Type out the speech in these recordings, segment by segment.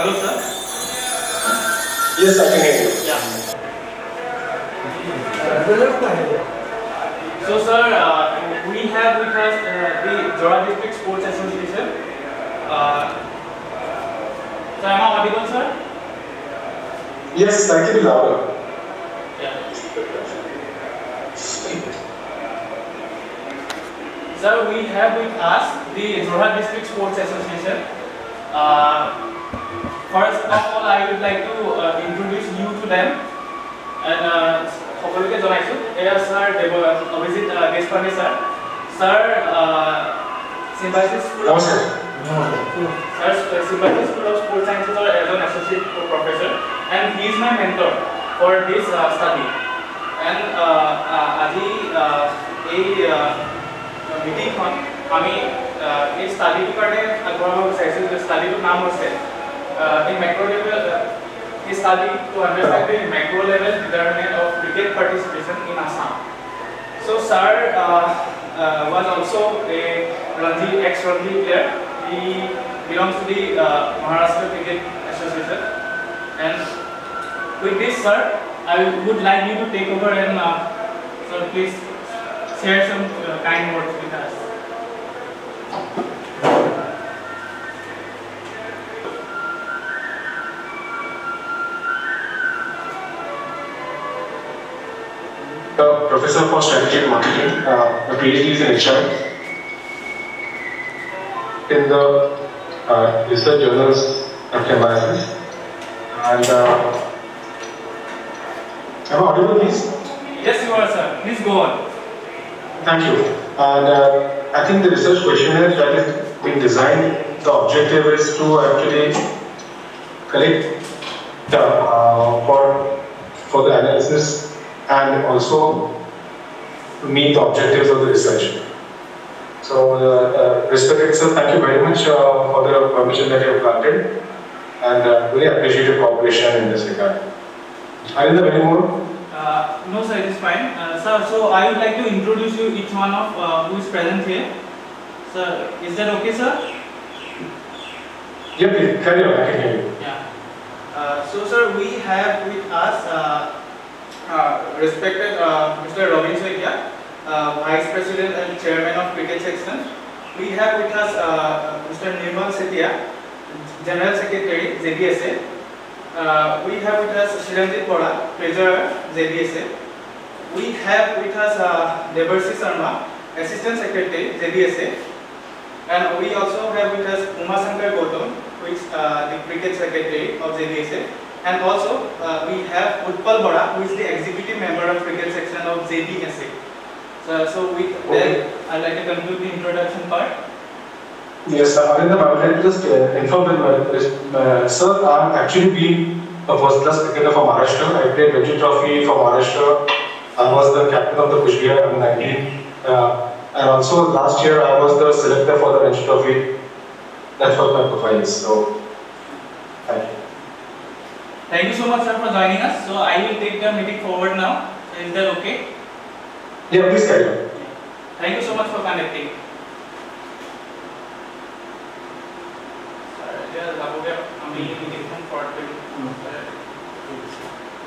Hello, sir. Yes, I can hear you. Yeah. So, sir, we have with us the Jorhat District Sports Association. Sir, am I audible, sir? Yes, slightly louder. Yeah. Sir, we have with us the Jorhat District Sports Association. First of all, I would like to introduce you to them. And সকলোকে জনাইছো এয়া sir Abhijit Deshpande sir sir Symbiosis school of sports সায়েন্সেছৰ এজন associate professor and he is my mentor for this study and আজি এই মিটিংখন আমি এই ষ্টাডিটোৰ কাৰণে আগবঢ়াব বিচাৰিছোঁ যে ষ্টাডিটোৰ নাম হৈছে in মেক্ৰ level study to understand the macro level determinant of cricket participation in Assam. So sir was also a Ranji ex-Ranji player. He belongs to the Maharashtra Cricket Association. And with this, sir, I would like you to take over and sir, please share some kind words with us. Professor for Strategy and Marketing, a PhD in HR in the research journals of MIS. And am I audible, please? Yes, you are, sir. Please go on. Thank you. And I think the research questionnaire that is being designed, the objective is to actually collect for the analysis and also meet the objectives of the research. So, respected sir, thank you very much for the permission that you have granted, and really appreciate your cooperation in this regard. Are there any more? No, sir, it is fine. Sir, so I would like to introduce you each one of who is present here. Sir, is that okay, sir? Yeah, please carry on. I can hear you. Yeah. So, sir, we have with us respected Mr. Robin Saikia, Vice President and Chairman of Cricket Section. We have with us Mr. Nirmal Setia, General Secretary, ZDSA. We have with us Shiranjit Bora, Treasurer, ZDSA. We have with us Debarshi Sharma, Assistant Secretary, ZDSA. And we also have with us Uma Shankar Gautam, who is the Cricket Secretary of ZDSA. And also we have Utpal Bora, who is the Executive Member of Cricket Section of ZDSA. So with that, I'd like to conclude the introduction part. Yes, Arindam, I would like to just inform that, sir, I'm actually being a first-class cricketer for Maharashtra. I played Ranji Trophy for Maharashtra. I was the captain of the Kushbihar under-19. And also last year I was the selector for the Ranji Trophy. That's what my profile is. So, thank you. Thank you so much, sir, for joining us. So I will take the meeting forward now. Is that okay? Yeah, please carry on. Thank you so much for connecting.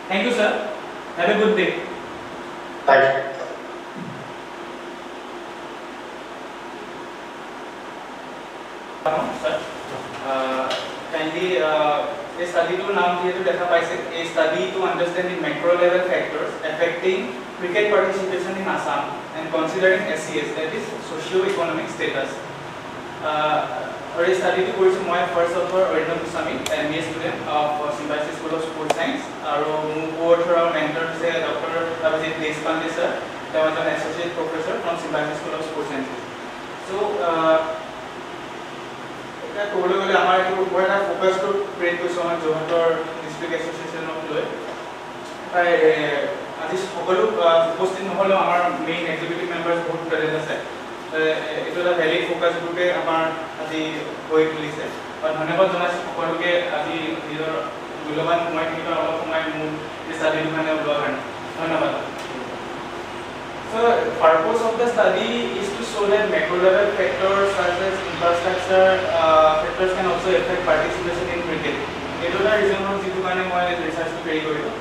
Thank you, sir. Have a good day. Thank you. Sir, kindly a study to now here to দেখা পাইছে a study to understand the macro level factors affecting cricket participation in Assam and considering SES, that is socio-economic status. এই study to কৰিছো মই first of all Arindam Goswami, MBA student of Symbiosis School of Sports Science, আৰু মোৰ co-author আৰু mentor হৈছে Dr. Abhijit Deshpande sir. তেওঁ এজন associate professor from Symbiosis School of Sports Science. So এটা ক'বলৈ গ'লে আমাৰ এইটো ওপৰত এটা ফ'কাছটো ক্ৰিয়েট কৰিছোঁ আমাৰ যোৰহাটৰ ডিষ্ট্ৰিক্ট এছ'চিয়েশ্যনক লৈ। আজি সকলো উপস্থিত নহ'লেও আমাৰ মেইন এক্সিকিউটিভ মেম্বাৰ্ছ বহুত প্ৰেজেণ্ট আছে। এইটো এটা ভেলিড ফ'কাছ গ্ৰুপে আমাৰ আজি হৈ তুলিছে। ধন্যবাদ জনাইছোঁ সকলোকে আজি নিজৰ মূল্যৱান সময়খিনি অলপ সময় মোৰ এই ষ্টাডিটোৰ কাৰণে ওলোৱাৰ কাৰণে ধন্যবাদ। So, purpose of the study is to show that macro level factors such as infrastructure factors can also affect participation in cricket. এইটো এটা ৰিজন হ'ল যিটো কাৰণে মই ৰিচাৰ্চটো কেৰি কৰিলোঁ।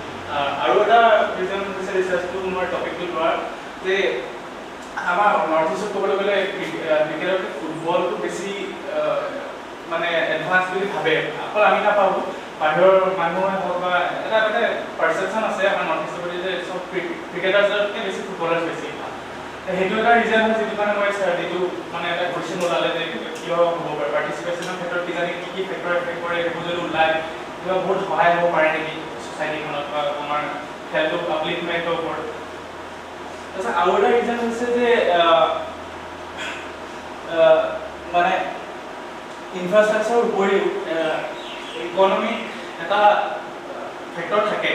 আৰু এটা ৰিজন হৈছে ৰিচাৰ্চটো মোৰ টপিকটো লোৱাৰ যে আমাৰ নৰ্থ ইষ্টত ক'বলৈ গ'লে ক্ৰিকেটতকৈ ফুটবলটো বেছি মানে এডভান্স বুলি ভাবে, অকল আমি নাপাওঁ, বাহিৰৰ মানুহে হওক বা এটা মানে পাৰচেপশ্যন আছে আমাৰ নৰ্থ ইষ্টৰ প্ৰতি যে চব ক্ৰিকেটাৰ্ছতকৈ বেছি ফুটবলাৰ্ছ বেছি ভাল। সেইটো এটা ৰিজন হয় যিটো কাৰণে মই ষ্টাডিটো মানে এটা কুৱেশ্যন ওলালে যে কিয় হ'ব পাৰে, পাৰ্টিচিপেশ্যনৰ ক্ষেত্ৰত কিজানি কি ফেক্টৰ এফেক্ট কৰে সেইবোৰ যদি ওলায় কিবা বহুত সহায় হ'ব পাৰে নেকি ছ'চাইটিখনত বা আমাৰ খেলটো আপলিফমেণ্টৰ ওপৰত। তাৰপিছত আৰু এটা ৰিজন হৈছে যে মানে ইনফ্ৰাষ্ট্ৰাকচাৰৰ উপৰিও ইকনমিক এটা ফেক্টৰ থাকে,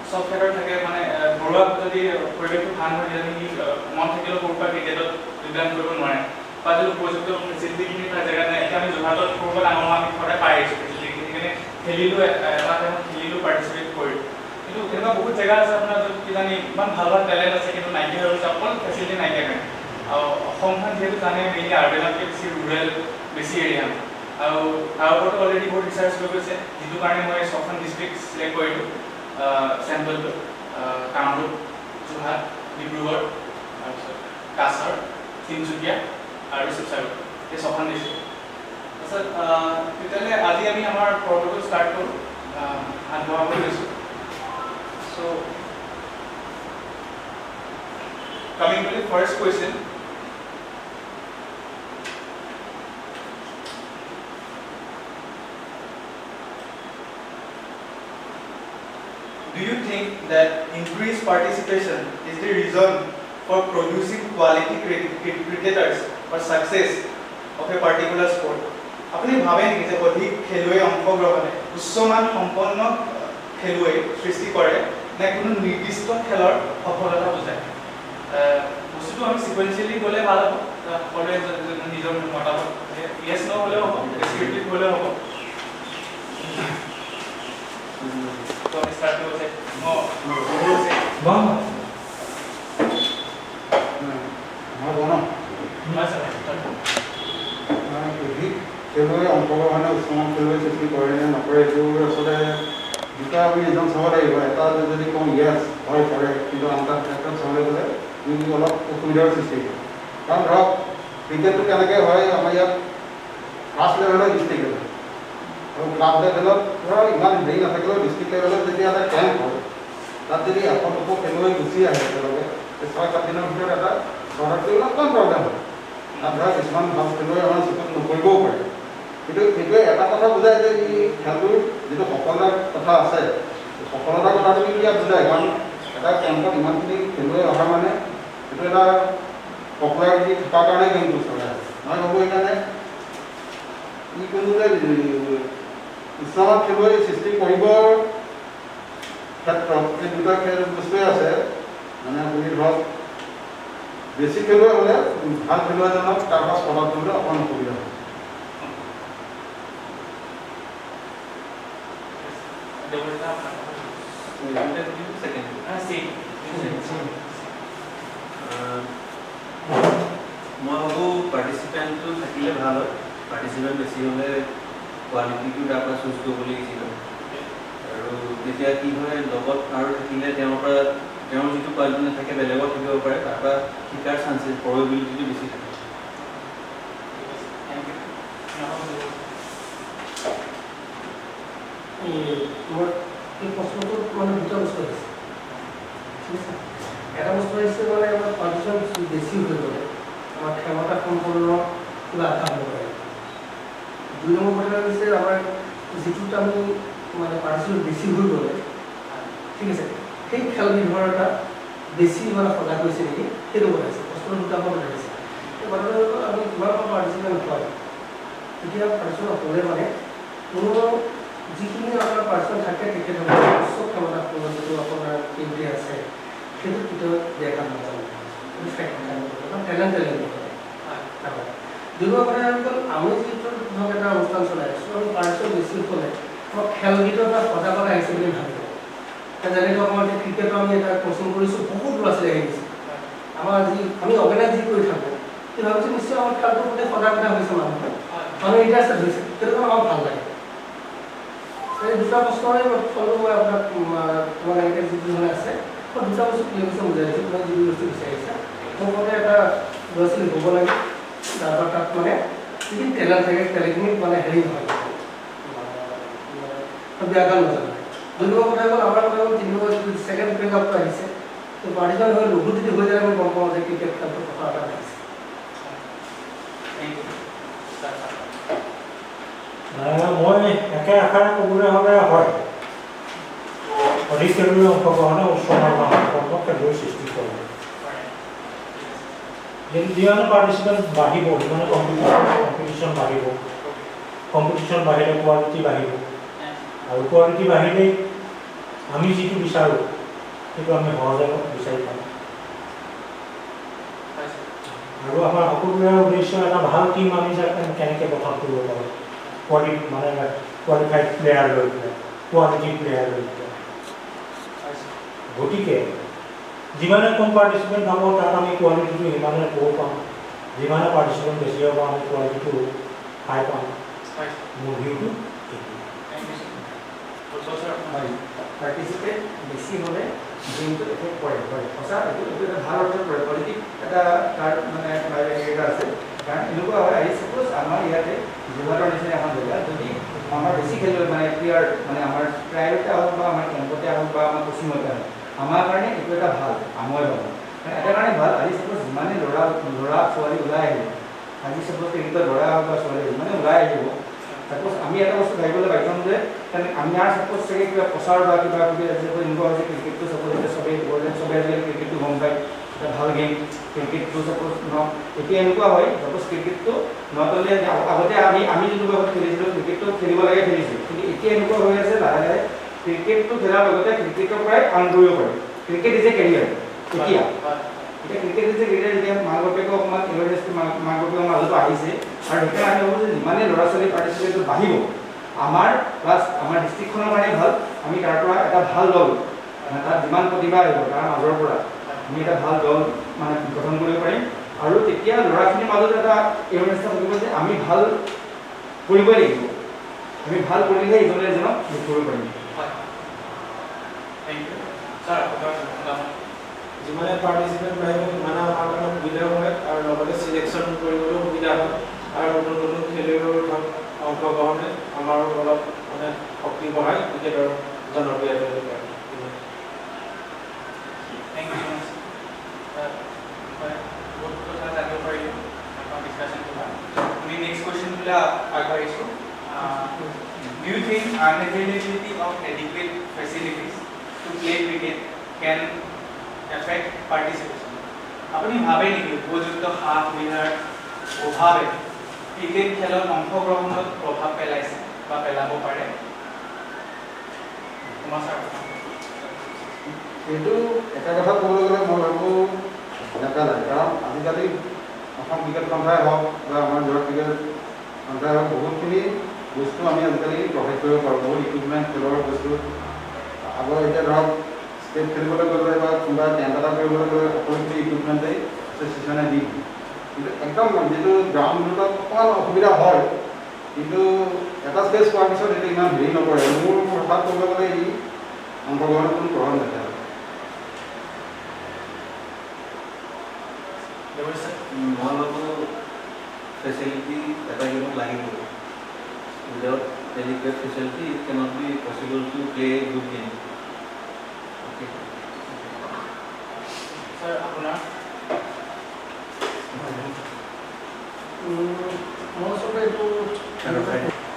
চব ফেক্টৰ থাকে। মানে ঘৰুৱা যদি পৰিৱেশটো ভাল হয় তেতিয়াহ'লে মন থাকিলেও সৰুৰ পৰা ক্ৰিকেটত যোগদান কৰিব নোৱাৰে বা যদি উপযুক্ত ফেচিলিটিখিনি তাৰ জেগাত নাই। এতিয়া আমি যোৰহাটত সৰুৰ পৰা ডাঙৰ আমি সদায় পাই আহিছোঁ ফেচিলিটিখিনি, সেইকাৰণে খেলিলোঁ, এটা টাইমত খেলিলোঁ, পাৰ্টিচিপেট কৰিলোঁ। কিন্তু এনেকুৱা বহুত জেগা আছে আপোনাৰ য'ত কিজানি ইমান ভাল ভাল টেলেণ্ট আছে কিন্তু নাইকিয়া হৈ গৈছে, অকল ফেচিলিটি নাইকিয়া কাৰণে। আৰু অসমখন যিহেতু জানে মেইনলি আৰ্বেনতকৈ বেছি ৰুৰেল বেছি এৰিয়া, আৰু তাৰ ওপৰতো অলৰেডি বহুত ৰিচাৰ্চ হৈ গৈছে, যিটো কাৰণে মই 6খন ডিষ্ট্ৰিক্ট চিলেক্ট কৰিলোঁ। চেণ্ট্ৰেলটো কামৰূপ, যোৰহাট, ডিব্ৰুগড়, তাৰপিছত কাছাৰ, তিনিচুকীয়া আৰু শিৱসাগৰ, এই 6খন ডিষ্ট্ৰিক্ট। তাৰপিছত তেতিয়াহ'লে আজি আমি আমাৰ পৰ্বটো ষ্টাৰ্ট কৰোঁ, আগবঢ়াব লৈছোঁ। So, coming to the first question. Do you think that increased participation is the reason for producing quality cricketers or success of a particular sport? আপুনি ভাবে নেকি যে অধিক খেলুৱৈ অংশগ্ৰহণে উচ্চমান সম্পন্ন খেলুৱৈ সৃষ্টি কৰে নে কোনো নিৰ্দিষ্ট খেলৰ সফলতা বুজায়? বস্তুটো আমি ছিকুৱেঞ্চিয়েলি গ'লে ভাল হ'ব, সকলোৱে নিজৰ মতামত ইয়েছ ন হ'লেও হ'ব, ডেছক্ৰিপটিভ হ'লেও হ'ব। তো আমি ষ্টাৰ্ট কৰিব চাই খেলুৱৈ অংশগ্ৰহণে উচ্চমান খেলুৱৈ সৃষ্টি কৰে নে নকৰে, এইটো আচলতে দুটা আমি এজন চাব লাগিব। এটা যদি কওঁ ইয়েছ হয় কৰে, কিন্তু আন এটা ক্ষেত্ৰত চাবলৈ গ'লে অলপ অসুবিধাৰ সৃষ্টি হয়। কাৰণ ধৰক ক্ৰিকেটটো কেনেকৈ হয়, আমাৰ ইয়াত ফাৰ্ষ্ট লেভেলৰ ডিষ্ট্ৰিক্ট লেভেল আৰু ক্লাব লেভেলত ধৰক ইমান হেৰি নাথাকিলেও ডিষ্ট্ৰিক্ট লেভেলত যেতিয়া এটা কেম্প হয়, তাত যদি 100-200 খেলুৱৈ গুচি আহে একেলগে, 6-7 দিনৰ ভিতৰত এটা চহৰত কৰিবলৈ অকণ প্ৰব্লেম হয়। তাত ধৰক কিছুমান ভাল খেলুৱৈ আমাৰ চকুত নপৰিবও পাৰে, কিন্তু সেইটোৱে এটা কথা বুজায় যে ই খেলটোৰ যিটো সফলতাৰ কথা আছে, সফলতাৰ কথাটো ইয়াত বুজায়। কাৰণ এটা কেম্পত ইমানখিনি খেলুৱৈ অহা মানে সেইটো এটা পপুলাৰিটি থকাৰ কাৰণে গেমটো চলে। মই ভাবোঁ সেইকাৰণে ই কোনো যে উচ্চমানত খেলুৱৈ সৃষ্টি কৰিবৰ ক্ষেত্ৰত এই দুটা বস্তুৱে আছে। মানে আপুনি ধৰক বেছি খেলুৱৈ হ'লে ভাল খেলুৱৈজনক তাৰপৰা প্ৰভাৱ কৰিবলৈ অকণ অসুবিধা হয়। মই ভাবোঁ পাৰ্টিচিপেণ্টটো থাকিলে ভাল হয়, পাৰ্টিচিপেণ্ট বেছি হ'লে কোৱালিটিটো তাৰপৰা চুজ কৰিবলৈ ইজি হয়। আৰু তেতিয়া কি হয়, লগত আৰু থাকিলে তেওঁৰ যিটো কোৱালিটি নাথাকে বেলেগত থাকিব পাৰে, তাৰপৰা শিকাৰ চান্সেছ প্ৰবেবিলিটিটো বেছি থাকে। মোৰ এই প্ৰশ্নটোত মানে দুটা বস্তু আহিছে, ঠিক আছে। এটা বস্তু আহিছে মানে আমাৰ পাৰ্টিচিপেণ্ট বেছি হৈ গ'লে আমাৰ ক্ষমতা সম্পন্ন কিবা এটা হ'ব পাৰে। 2 নম্বৰ কথা হৈছে আমাৰ যিটোত আমি মানে পাৰ্টিচিপেণ্ট বেছি হৈ গ'লে, ঠিক আছে, সেই খেলবিধৰ এটা বেছি মানে সজাগ হৈছে নেকি, সেইটো কথা আছে। প্ৰশ্নটো দুটা কথা আহিছে। সেই কথাটো আমি কিমান পাৰ্টিচিপেণ্ট হয়, তেতিয়া পাৰ্টিচিপেণ্ট হ'লে মানে কোনো যিখিনি আপোনাৰ পাৰ্চন থাকে তেখেতসকলে উচ্চ ক্ষমতা যিটো আপোনাৰ টিমটি আছে সেইটো কেতিয়াও দেখা নাযাব, টেলেণ্ট। 2 নম্বৰ কথা হৈ গ'ল, আমি যিটো ধৰক এটা অনুষ্ঠান চলাই আছোঁ, আমি পাৰ্চন বেছি হ'লে আমাৰ খেলবিধৰ এটা সজাগতা আহিছে বুলি ভাবিব। যেনেকৈ আমাৰ এতিয়া ক্ৰিকেটৰ আমি এটা কোচিং কৰিছোঁ, বহুত ল'ৰা ছোৱালী আহি গৈছে। আমাৰ আমি অৰ্গেনাইজ যি কৰি থাকোঁ, সেই ভাবিছোঁ নিশ্চয় আমাৰ খেলটোৰ প্ৰতি সজাগতা হৈছে, মানুহ ইণ্টাৰেষ্টেড হৈছে, সেইটো কাৰণে আমাৰ ভাল লাগে। এই দুটা প্ৰশ্নৰে ফলো মই আপোনাক তোমাক এনেকৈ যিটো ধৰণে আছে মই দুটা বস্তু ক্লিয়াৰ কৰিছে বুজাই দিছোঁ তোমাক যিটো বস্তু বিচাৰিছা মোৰ মতে এটা ল'ৰা ছোৱালী হ'ব লাগে তাৰপৰা তাত মানে যিখিনি টেলেণ্ট থাকে টেলেণ্টখিনি মানে হেৰি নহয় ব্যাঘাত নাজানে যদি মই কথা গ'ল আমাৰ কথা গ'ল 3 নম্বৰ ছেকেণ্ড ব্ৰেক আপটো আহিছে তো পাৰ্টিজন হৈ লঘু যদি হৈ যায় আমি গম পাওঁ যে ক্ৰিকেট খেলটো কথা এটা আহিছে মই একে আশাৰে ক'বলৈ হ'লে হয় অধিক খেলুৱৈ অংশগ্ৰহণে উচ্চ মানসম্পন্ন খেলুৱৈ সৃষ্টি কৰে যিমানে পাৰ্টিচিপেণ্ট বাঢ়িব সিমানে কম্পিটিশ্যন বাঢ়িব কম্পিটিশ্যন বাঢ়িলে কোৱালিটি বাঢ়িব আৰু কোৱালিটি বাঢ়িলেই আমি যিটো বিচাৰোঁ সেইটো আমি সহজে বিচাৰি পাম আৰু আমাৰ সকলোৰে উদ্দেশ্য এটা ভাল টীম আমি কেনেকৈ গঠন কৰিব পাৰোঁ কোৱালিফাইড প্লেয়াৰ লৈ পেলাই কোৱালিটি প্লেয়াৰ লৈ পেলাই গতিকে যিমানে কম পাৰ্টিচিপেণ্ট হ'ব তাত আমি কোৱালিটিটো সিমানে কম পাম যিমানে পাৰ্টিচিপেণ্ট বেছি হ'ব আমি কোৱালিটিটো হাই পাম মোৰ ভিউটো পাৰ্টিচিপেট বেছি হ'লে গেমটোত এফেক্ট পৰে সঁচা এইটো এটা ভাল অৰ্থত পৰে পলিটিক এটা তাৰ মানে এটা আছে কাৰণ এনেকুৱা হয় আহি চাপ'জ আমাৰ ইয়াতে যোৰহাটৰ নিচিনা এখন জেগা যদি আমাৰ বেছি খেলুৱৈ মানে প্লেয়াৰ মানে আমাৰ প্ৰাইভেটে হওক বা আমাৰ কেম্পতে হওক বা আমাৰ কোচিঙতে হওক আমাৰ কাৰণে এইটো এটা ভাল আময় ভাবোঁ মানে এটা কাৰণে ভাল আজি চাপ'জ যিমানে ল'ৰা ছোৱালী ওলাই আহিব আজি চাপ'জ ক্ৰিকেটৰ ল'ৰা হওক বা ছোৱালী যিমানে ওলাই আহিব চাপ'জ আমি এটা বস্তু ভাবিবলৈ বাধ্য হ'ম যে আমাৰ চাপ'জ চাগে কিবা প্ৰচাৰ বা কিবা কিবি এনেকুৱা হৈছে ক্ৰিকেটটো চাপ'জ এতিয়া চবেই চবেই আজিকালি ক্ৰিকেটটো গম পায় এটা ভাল গেম ক্ৰিকেটটো চাপ'জ এতিয়া এনেকুৱা হয় চাপ'জ ক্ৰিকেটটো নটলি আগতে আমি যোনটো বয়সত খেলিছিলোঁ ক্ৰিকেটটো খেলিব লাগে খেলিছোঁ কিন্তু এতিয়া এনেকুৱা হৈ আছে লাহে লাহে ক্ৰিকেটটো খেলাৰ লগতে ক্ৰিকেটৰ পৰাই আৰ্ণ কৰিব পাৰি ক্ৰিকেট ইজ এ কেৰিয়াৰ এতিয়া ক্ৰিকেট ইজ এ কেৰিয়াৰ যেতিয়া মাক বাপেকৰ অকণমান এৱাৰনেছটো মাক বাপেকৰ মাজতো আহিছে আৰু সেইকাৰণে আমি ভাবোঁ যে যিমানে ল'ৰা ছোৱালী পাৰ্টিচিপেটটো বাঢ়িব আমাৰ প্লাছ আমাৰ ডিষ্ট্ৰিক্টখনৰ কাৰণে ভাল আমি তাৰ পৰা এটা ভাল দল তাত যিমান প্ৰতিভা আহিব তাৰ মাজৰ পৰা আমি এটা ভাল দল মানে গঠন কৰিব পাৰিম আৰু তেতিয়া ল'ৰাখিনিৰ মাজত এটা এৱাৰনেছ থাকিব যে আমি ভাল কৰিবই লাগিব আমি ভাল কৰিলেহে ইজনে এজনক কৰিব পাৰিম যিমানে পাৰ্টিচিপেণ্ট বাঢ়িব সিমানে আমাৰ কাৰণে সুবিধা হয় আৰু লগতে চিলেকশ্যন কৰিবলৈও সুবিধা হয় আৰু নতুন নতুন খেলুৱৈৰ অংশগ্ৰহণে আমাৰ অলপ মানে শক্তি বঢ়ায় ক্ৰিকেটৰ জনপ্ৰিয়তা next question agbaraisu do you think unavailability of adequate facilities to play cricket can affect participation apuni bhabe niki উপযুক্ত সা সুবিধাৰ অভাৱে ক্ৰিকেট খেলত অংশগ্ৰহণত প্ৰভাৱ পেলাইছে বা পেলাব পাৰে এইটো এটা কথা ক'বলৈ গ'লে মই ভাবোঁ নেপেলায় কাৰণ আজিকালি অসম ক্ৰিকেট সন্থাই হওক বা আমাৰ যোৰহাট ক্ৰিকেট সন্থাই হওক বহুতখিনি বস্তু আমি আজিকালি প্ৰভাইড কৰিব পাৰোঁ বহুত ইকুইপমেণ্ট খেলৰ বস্তু আগৰ এতিয়া ধৰক ষ্টেট খেলিবলৈ গ'লে বা কোনোবা কেম্প এটা কৰিবলৈ গ'লে সকলোখিনি ইকুইপমেণ্টেই ছিজনে দি কিন্তু একদম যিটো গ্ৰাউণ্ডত অকণমান অসুবিধা হয় কিন্তু এটা ষ্টেজ পোৱাৰ পিছত এইটো ইমান হেৰি নকৰে মোৰ ভাষাত ক'বলৈ গ'লে ই অংশগ্ৰহণত কোনো প্ৰভাৱ নেপেলায় মই ভাবোঁ ফেচিলিটি এটা গেমত লাগিব without adequate facility it cannot be possible to play a good game sir আপোনাৰ মই আচলতে এইটো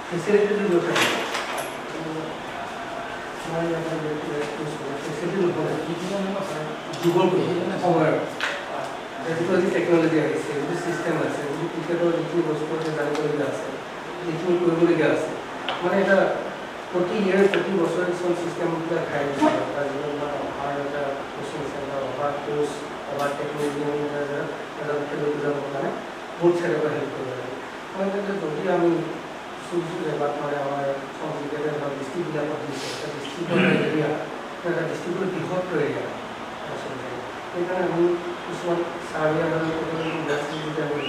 ফেচিলিটিটো গৈছে ফেচিলিটি যুগৰ সময়ৰ যিটো আজি টেকন'লজি আহিছে যিটো ছিষ্টেম আছে যিটো ক্ৰিকেটৰ যিখিনি বস্তু আছে জানিবলগীয়া আছে যিখিনি কৰিবলগীয়া আছে মানে এটা প্ৰতি ইয়েৰ প্ৰতি বছৰে কিছুমান ছিষ্টেমবিলাক খাই দিছে তাৰ যিবিলাক অভাৰ এটা coaching centre over Koch over technology এজন খেলুৱৈ বুজাবৰ কাৰণে বহুত চাইডৰ পৰা হেল্প কৰিব লাগে মই যদি আমি চুজু জেগাত মানে আমাৰ ক্ৰিকেটে ধৰক ডিষ্ট্ৰিক্টবিলাকত দিছে এটা ডিষ্ট্ৰিক্টৰ এৰিয়া এটা ডিষ্ট্ৰিক্টৰ বৃহৎ এৰিয়া আচলতে সেইকাৰণে আমি কিছুমান চাৰ্ভে যদি আমি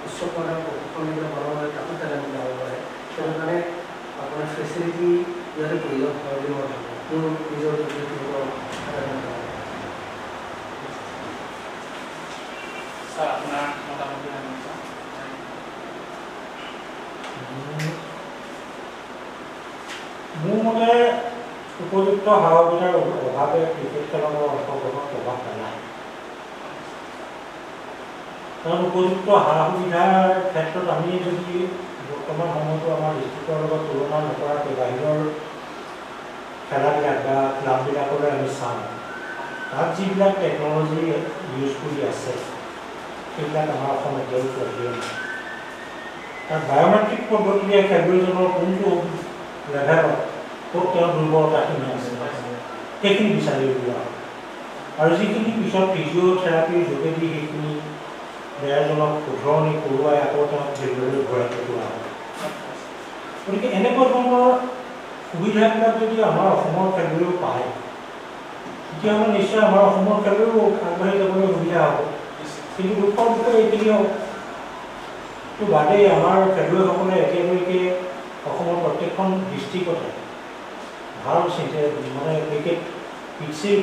উচ্চ পৰ্যায়ৰ প্ৰশিক্ষণ দিবলৈ বনাব লাগে তাতো টেলেণ্ট মিলাব পাৰে সেইটো কাৰণে আপোনাৰ ফেচিলিটি মোৰ মতে উপযুক্ত সা সুবিধাৰ অভাৱে ক্ৰিকেট খেলৰ অংশগ্ৰহণত প্ৰভাৱ পেলায়। কাৰণ উপযুক্ত সা সুবিধাৰ ক্ষেত্ৰত আমি যদি বৰ্তমান সময়তো আমাৰ ডিষ্ট্ৰিক্টৰ লগত তুলনা নকৰাকৈ বাহিৰৰ খেলাবিলাক বা ক্লাববিলাকলৈ আমি চাওঁ, তাত যিবিলাক টেকন'লজি ইউজ কৰি আছে সেইবিলাক আমাৰ অসমত এতিয়াও প্ৰয়োজন নাই। তাত বায়'মেট্ৰিক পদ্ধতিৰে খেলুৱৈজনৰ কোনটো লেভেলত ক'ত তেওঁৰ দুৰ্বলতাখিনি আছে সেইখিনি বিচাৰি উলিওৱা হয়। আৰু যিখিনি পিছত ফিজিঅ'থেৰাপিৰ যোগেদি সেইখিনি প্লেয়াৰজনক শুধৰণি কৰোৱাই আকৌ তেওঁক খেলুৱৈলৈ ঘূৰাই পঠিওৱা হয়। গতিকে এনেকুৱা ধৰণৰ সুবিধাবিলাক যদি আমাৰ অসমৰ খেলুৱৈও পায়, তেতিয়াহ'লে নিশ্চয় আমাৰ অসমৰ খেলুৱৈও আগবাঢ়ি যাবলৈ সুবিধা হ'ব। কিন্তু দুখৰ বিষয়ে এইখিনি হ'ব তো বাদেই আমাৰ খেলুৱৈসকলে এতিয়ালৈকে অসমৰ প্ৰত্যেকখন ডিষ্ট্ৰিক্টতে ভাল মানে ক্ৰিকেট পিটছেই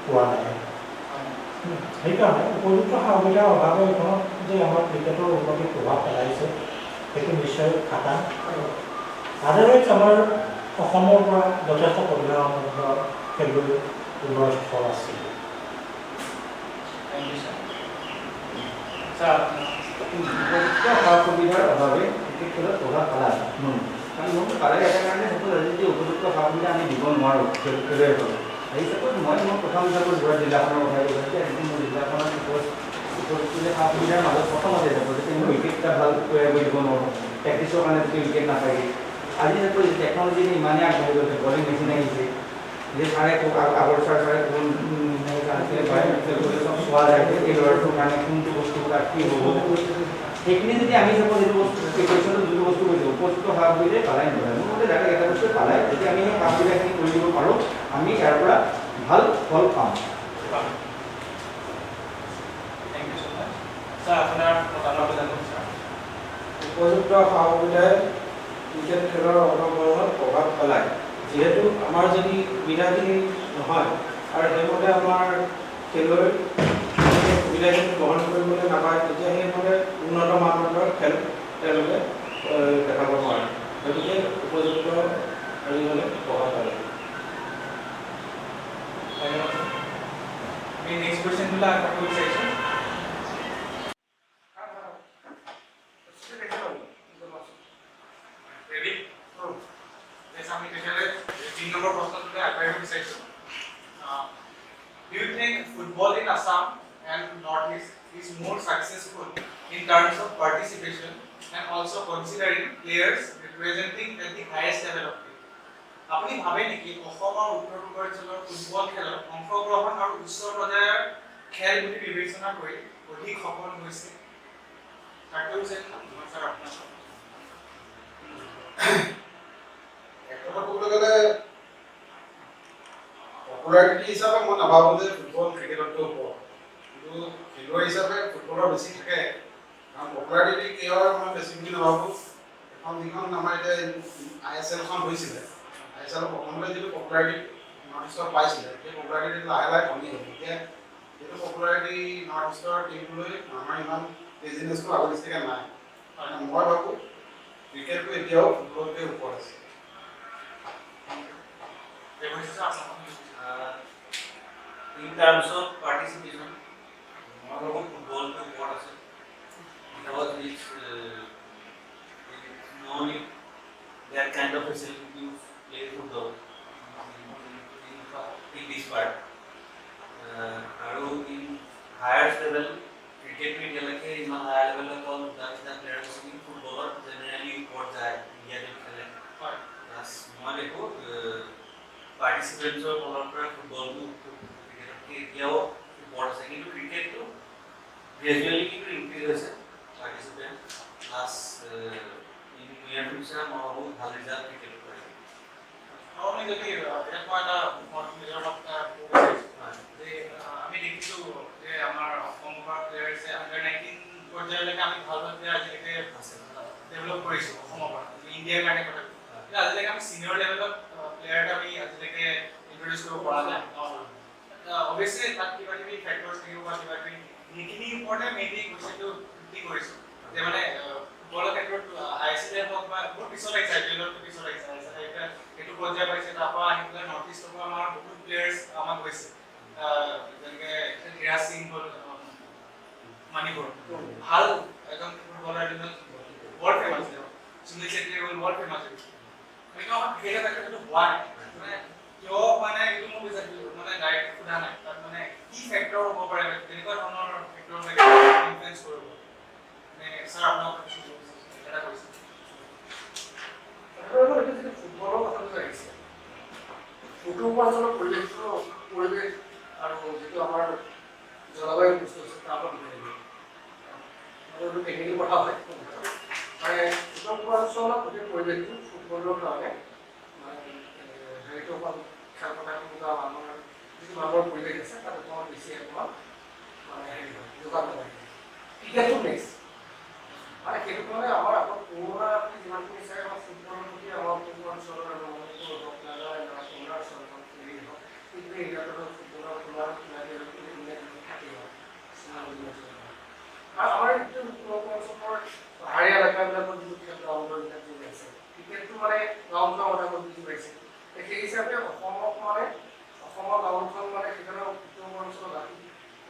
পোৱা নাই। সেইকাৰণে উপযুক্ত সা সুবিধাৰ অভাৱে এইখনত যে আমাৰ ক্ৰিকেটৰ উন্নতিত প্ৰভাৱ পেলাইছে সেইটো নিশ্চয় খাটাং। আদাৰৱাইজ আমাৰ অসমৰ পৰা যথেষ্ট প্ৰতিভাসম্পন্ন খেলুৱৈ উন্নয়ন স্থল আছে। উপযুক্ত সা সুবিধাৰ অভাৱে ক্ৰিকেট খেলত প্ৰভাৱ পেলায়। কাৰণ মোৰ পেলাই এটা কাৰণে চাপ'জ আজি যদি উপযুক্ত সা সুবিধা আমি দিব নোৱাৰোঁ খেলুৱৈসকলক, সেই চাপ'জ মই প্ৰথম হিচাপত যোৱা জিলাখনৰ কথা কৈছোঁ, আজি মোৰ জিলাখনত চাপ'জ উপযুক্ত সা সুবিধাৰ মাজত প্ৰথমতে যাব যদি মই উইকেট এটা ভাল তৈয়াৰ কৰি দিব নোৱাৰোঁ, প্ৰেক্টিছৰ কাৰণে যদি উইকেট নাথাকে। আজি চাপ'জ টেকন'লজি ইমানেই আগবাঢ়ি গৈছে, বলিং মেচিন আহিছে, যে চাৰে আগৰ চাৰে চব চোৱা যায় এই ল'ৰাটোৰ কাৰণে কোনটো বস্তু তাক কি হ'ব, সেইখিনি যদি আমি চাপ'জ এইটো বস্তু প্ৰিপেৰেশ্যনটো যিটো বস্তু কৈছোঁ উপযুক্ত সা সুবিধাই পালাই নহয়। মোৰ মতে যাতে এটা বস্তুৱে পালাই, যদি আমি সেই সা সুবিধাখিনি কৰি দিব পাৰোঁ, আমি ইয়াৰ পৰা ভাল ফল পাম। উপযুক্ত সা সুবিধাই ক্ৰিকেট খেলৰ অংশগ্ৰহণত প্ৰভাৱ পেলায়। যিহেতু আমাৰ যদি সুবিধাখিনি নহয় আৰু সেইমতে আমাৰ খেলুৱৈ সুবিধাখিনি গ্ৰহণ কৰিবলৈ নাপায়, তেতিয়া সেইমতে উন্নত মানদণ্ডৰ খেল তেওঁলোকে দেখাব নোৱাৰে। গতিকে উপযুক্ত হেৰি হ'লে প্ৰভাৱ পেলায়। নেক্সট কুৱেশ্যনবিলাক আগবাঢ়িব বিচাৰিছোঁ। ৰেডি? আমি তেতিয়াহ'লে 3 নম্বৰ প্ৰশ্নটোলৈ আগবাঢ়িব বিচাৰিছোঁ। Do you think football in Assam and Northeast is more successful in terms of participation and also considering players representing at the highest level of play? আপুনি ভাবে নেকি অসমৰ উত্তৰ পূৰ্বাঞ্চলৰ ফুটবল খেলত অংশগ্ৰহণ আৰু উচ্চ পৰ্যায়ৰ খেল বুলি বিবেচনা কৰি অধিক সফল হৈছে? ক'বলৈ গ'লে পপুলাৰিটি হিচাপে মই নাভাবোঁ যে ফুটবল ক্ৰিকেটতকৈ ওপৰত, কিন্তু খেলুৱৈ হিচাপে ফুটবলৰ বেছি থাকে। কাৰণ পপুলাৰিটি কি হয় মই বেছি বুলি নাভাবোঁ। এখন যিখন আমাৰ এতিয়া ISLখন হৈছিলে, ISL প্ৰথমতে যিটো পপুলাৰিটি নৰ্থ ইষ্টত পাইছিলে, সেই পপুলাৰিটি লাহে লাহে কমি গ'ল। এতিয়া সেইটো পপুলাৰিটি নৰ্থ ইষ্টৰ টিমটোলৈ আমাৰ ইমান বিজনেছটো আগৰ নিচিনাকৈ নাই। মই ভাবোঁ ক্ৰিকেটটো এতিয়াও ফুটবলতকৈ ওপৰত আছে। In terms of participation, মই ভাবোঁ ফুটবলটো ওপৰত আছে। Because it's no need that kind of facility to play football in this part. আৰু in higher level, ক্ৰিকেটটো এতিয়ালৈকে ইমান হায়াৰ লেভেলত অকল দুটা প্লেয়াৰ আছে, ফুটবলত জেনেৰেলি ওপৰত যায়, ইণ্ডিয়াতে খেলে। প্লাছ মই দেখোঁ পাৰ্টিচিপেণ্টছৰ ফালৰ পৰা ফুটবলটো ক্ৰিকেটতকৈ এতিয়াও ওপৰত আছে, কিন্তু ক্ৰিকেটটো গ্ৰেজুৱেলি কিন্তু ইনক্ৰিজ হৈছে পাৰ্টিচিপেণ্ট। প্লাছ ইন নিয়াৰ ফিউচাৰ মই ভাবোঁ ভাল ৰিজাল্ট ক্ৰিকেটত কৰে। আমি যদি মই এটা নিজৰ যে আমি দেখিছোঁ যে আমাৰ অসমৰ পৰা প্লেয়াৰ্ছে আণ্ডাৰ 19 পৰ্যায়লৈকে আমি ভাল ভাল প্লেয়াৰ আজিলৈকে ডেভেলপ কৰিছোঁ অসমৰ পৰা, ইণ্ডিয়াৰ কাৰণে কথা। কিন্তু আজিলৈকে আমি ছিনিয়ৰ লেভেলত প্লেয়াৰ এটা আমি আজিলৈকে ইণ্ট্ৰডিউচ কৰিব পৰা নাই। অৱশ্যে তাত কিবা কিবি ফেক্টৰ্ছ থাকিব বা কিবা কিবি, সেইখিনিৰ ওপৰতে মেইনলি কুৱেশ্যনটো ভিত্তি কৰিছোঁ যে মানে ফুটবলৰ ক্ষেত্ৰত ICL বহুত পিছত আহিছে আইপিএলত পিছত আহিছে এতিয়া এইটো পৰ্যায় পাইছে তাৰপৰা আহি পেলাই নৰ্থ ইষ্টৰ পৰা আমাৰ বহুত প্লেয়াৰ্ছ আমাক গৈছে যেনেকৈ ধীৰাজ সিং হ'ল মাণিপুৰ ভাল একদম footballer world famous Sunil Chhetri হ'ল ৱৰ্ল্ড ফেমাছ কিন্তু আমাৰ ক্ৰিকেট একাডেমিটো হোৱা নাই মানে কিয় মানে এইটো মই মানে ডাইৰেক্ট সোধা নাই তাত মানে কি ফেক্টৰ হ'ব পাৰে তেনেকুৱা ধৰণৰ ফেক্টৰ ইনফ্লুৱেঞ্চ কৰিব মানে ছাৰ আপোনাক এটা কৈছে ফুটবলৰ কথাটো আহিছে উত্তৰ পূৰ্বাঞ্চলৰ পৰিৱেশ আৰু যিটো আমাৰ জলবায়ু বস্তু আছে তাৰ পৰা টেকনিকেল কথা হয় মানে উত্তৰ পূৰ্বাঞ্চলৰ গোটেই পৰিৱেশটো ফুটবলৰ কাৰণে হেৰিটো অকণ খেল পথাৰটো বা আমাৰ যিটো মানুহৰ পৰিৱেশ আছে তাত অকণমান বেছি অকণমান মানে হেৰি হয় যোগান হয় ক্ৰিকেটটো নেক্সট মানে সেইটো কাৰণে আমাৰ আকৌ পুৰণা আপুনি যিমানখিনি চাই আমাৰ ফুটবলৰ প্ৰতি আমাৰ পূৰ্ব অঞ্চলৰ আৰু হওক নাগালেণ্ড অৰুণাচল হেৰি হওক কিন্তু ইয়াত ফুটবলৰ তোমাৰ থাকে আৰু আমাৰ যিটো অঞ্চলৰ পাহাৰীয়া এলেকাবিলাকৰ যিটো খেল গ্ৰাউণ্ডৰবিলাক যি আছে ক্ৰিকেটটো মানে গাঁও বুজি পাইছে সেই হিচাপে অসমক মানে অসমৰ গাঁওখন মানে সেইকাৰণে উত্তৰ অঞ্চলত ৰাখি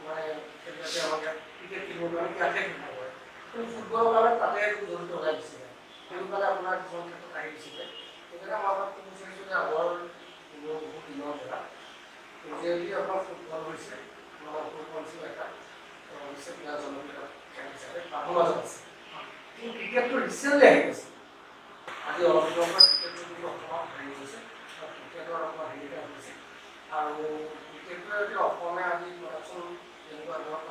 মানে সেইবিলাকে আমাক ইয়াত ক্ৰিকেট খেলিবৰ কাৰণে ইয়াতে খেলিব পাৰে কিন্তু ফুটবলৰ কাৰণে তাতে জড়িত ওলাই দিছিলে সেইটো কাৰণে আপোনাৰ কিছুমান ক্ষেত্ৰত আহি দিছিলে সেইকাৰণে মই আপোনাক ক'ব বিচাৰিছোঁ যে আগৰ বহুত দিনৰ পৰা যদি আপোনাৰ ফুটবল হৈছে আমাৰ উত্তৰ অঞ্চল এটা হৈছে বিৰাট জনপ্ৰিয় খেল হিচাপে মানুহৰ মাজত আছে কিন্তু ক্ৰিকেটটো ৰিচেণ্টলি আহি গৈছে আজি অলপ দিনৰ পৰা ক্ৰিকেটটো যদি অসমত হেৰি হৈছে ক্ৰিকেটৰ অকণমান হেৰিটা হৈছে আৰু ক্ৰিকেটটোৱে যদি অসমে আজি প্ৰডাকশ্যন যেনেকুৱা ধৰক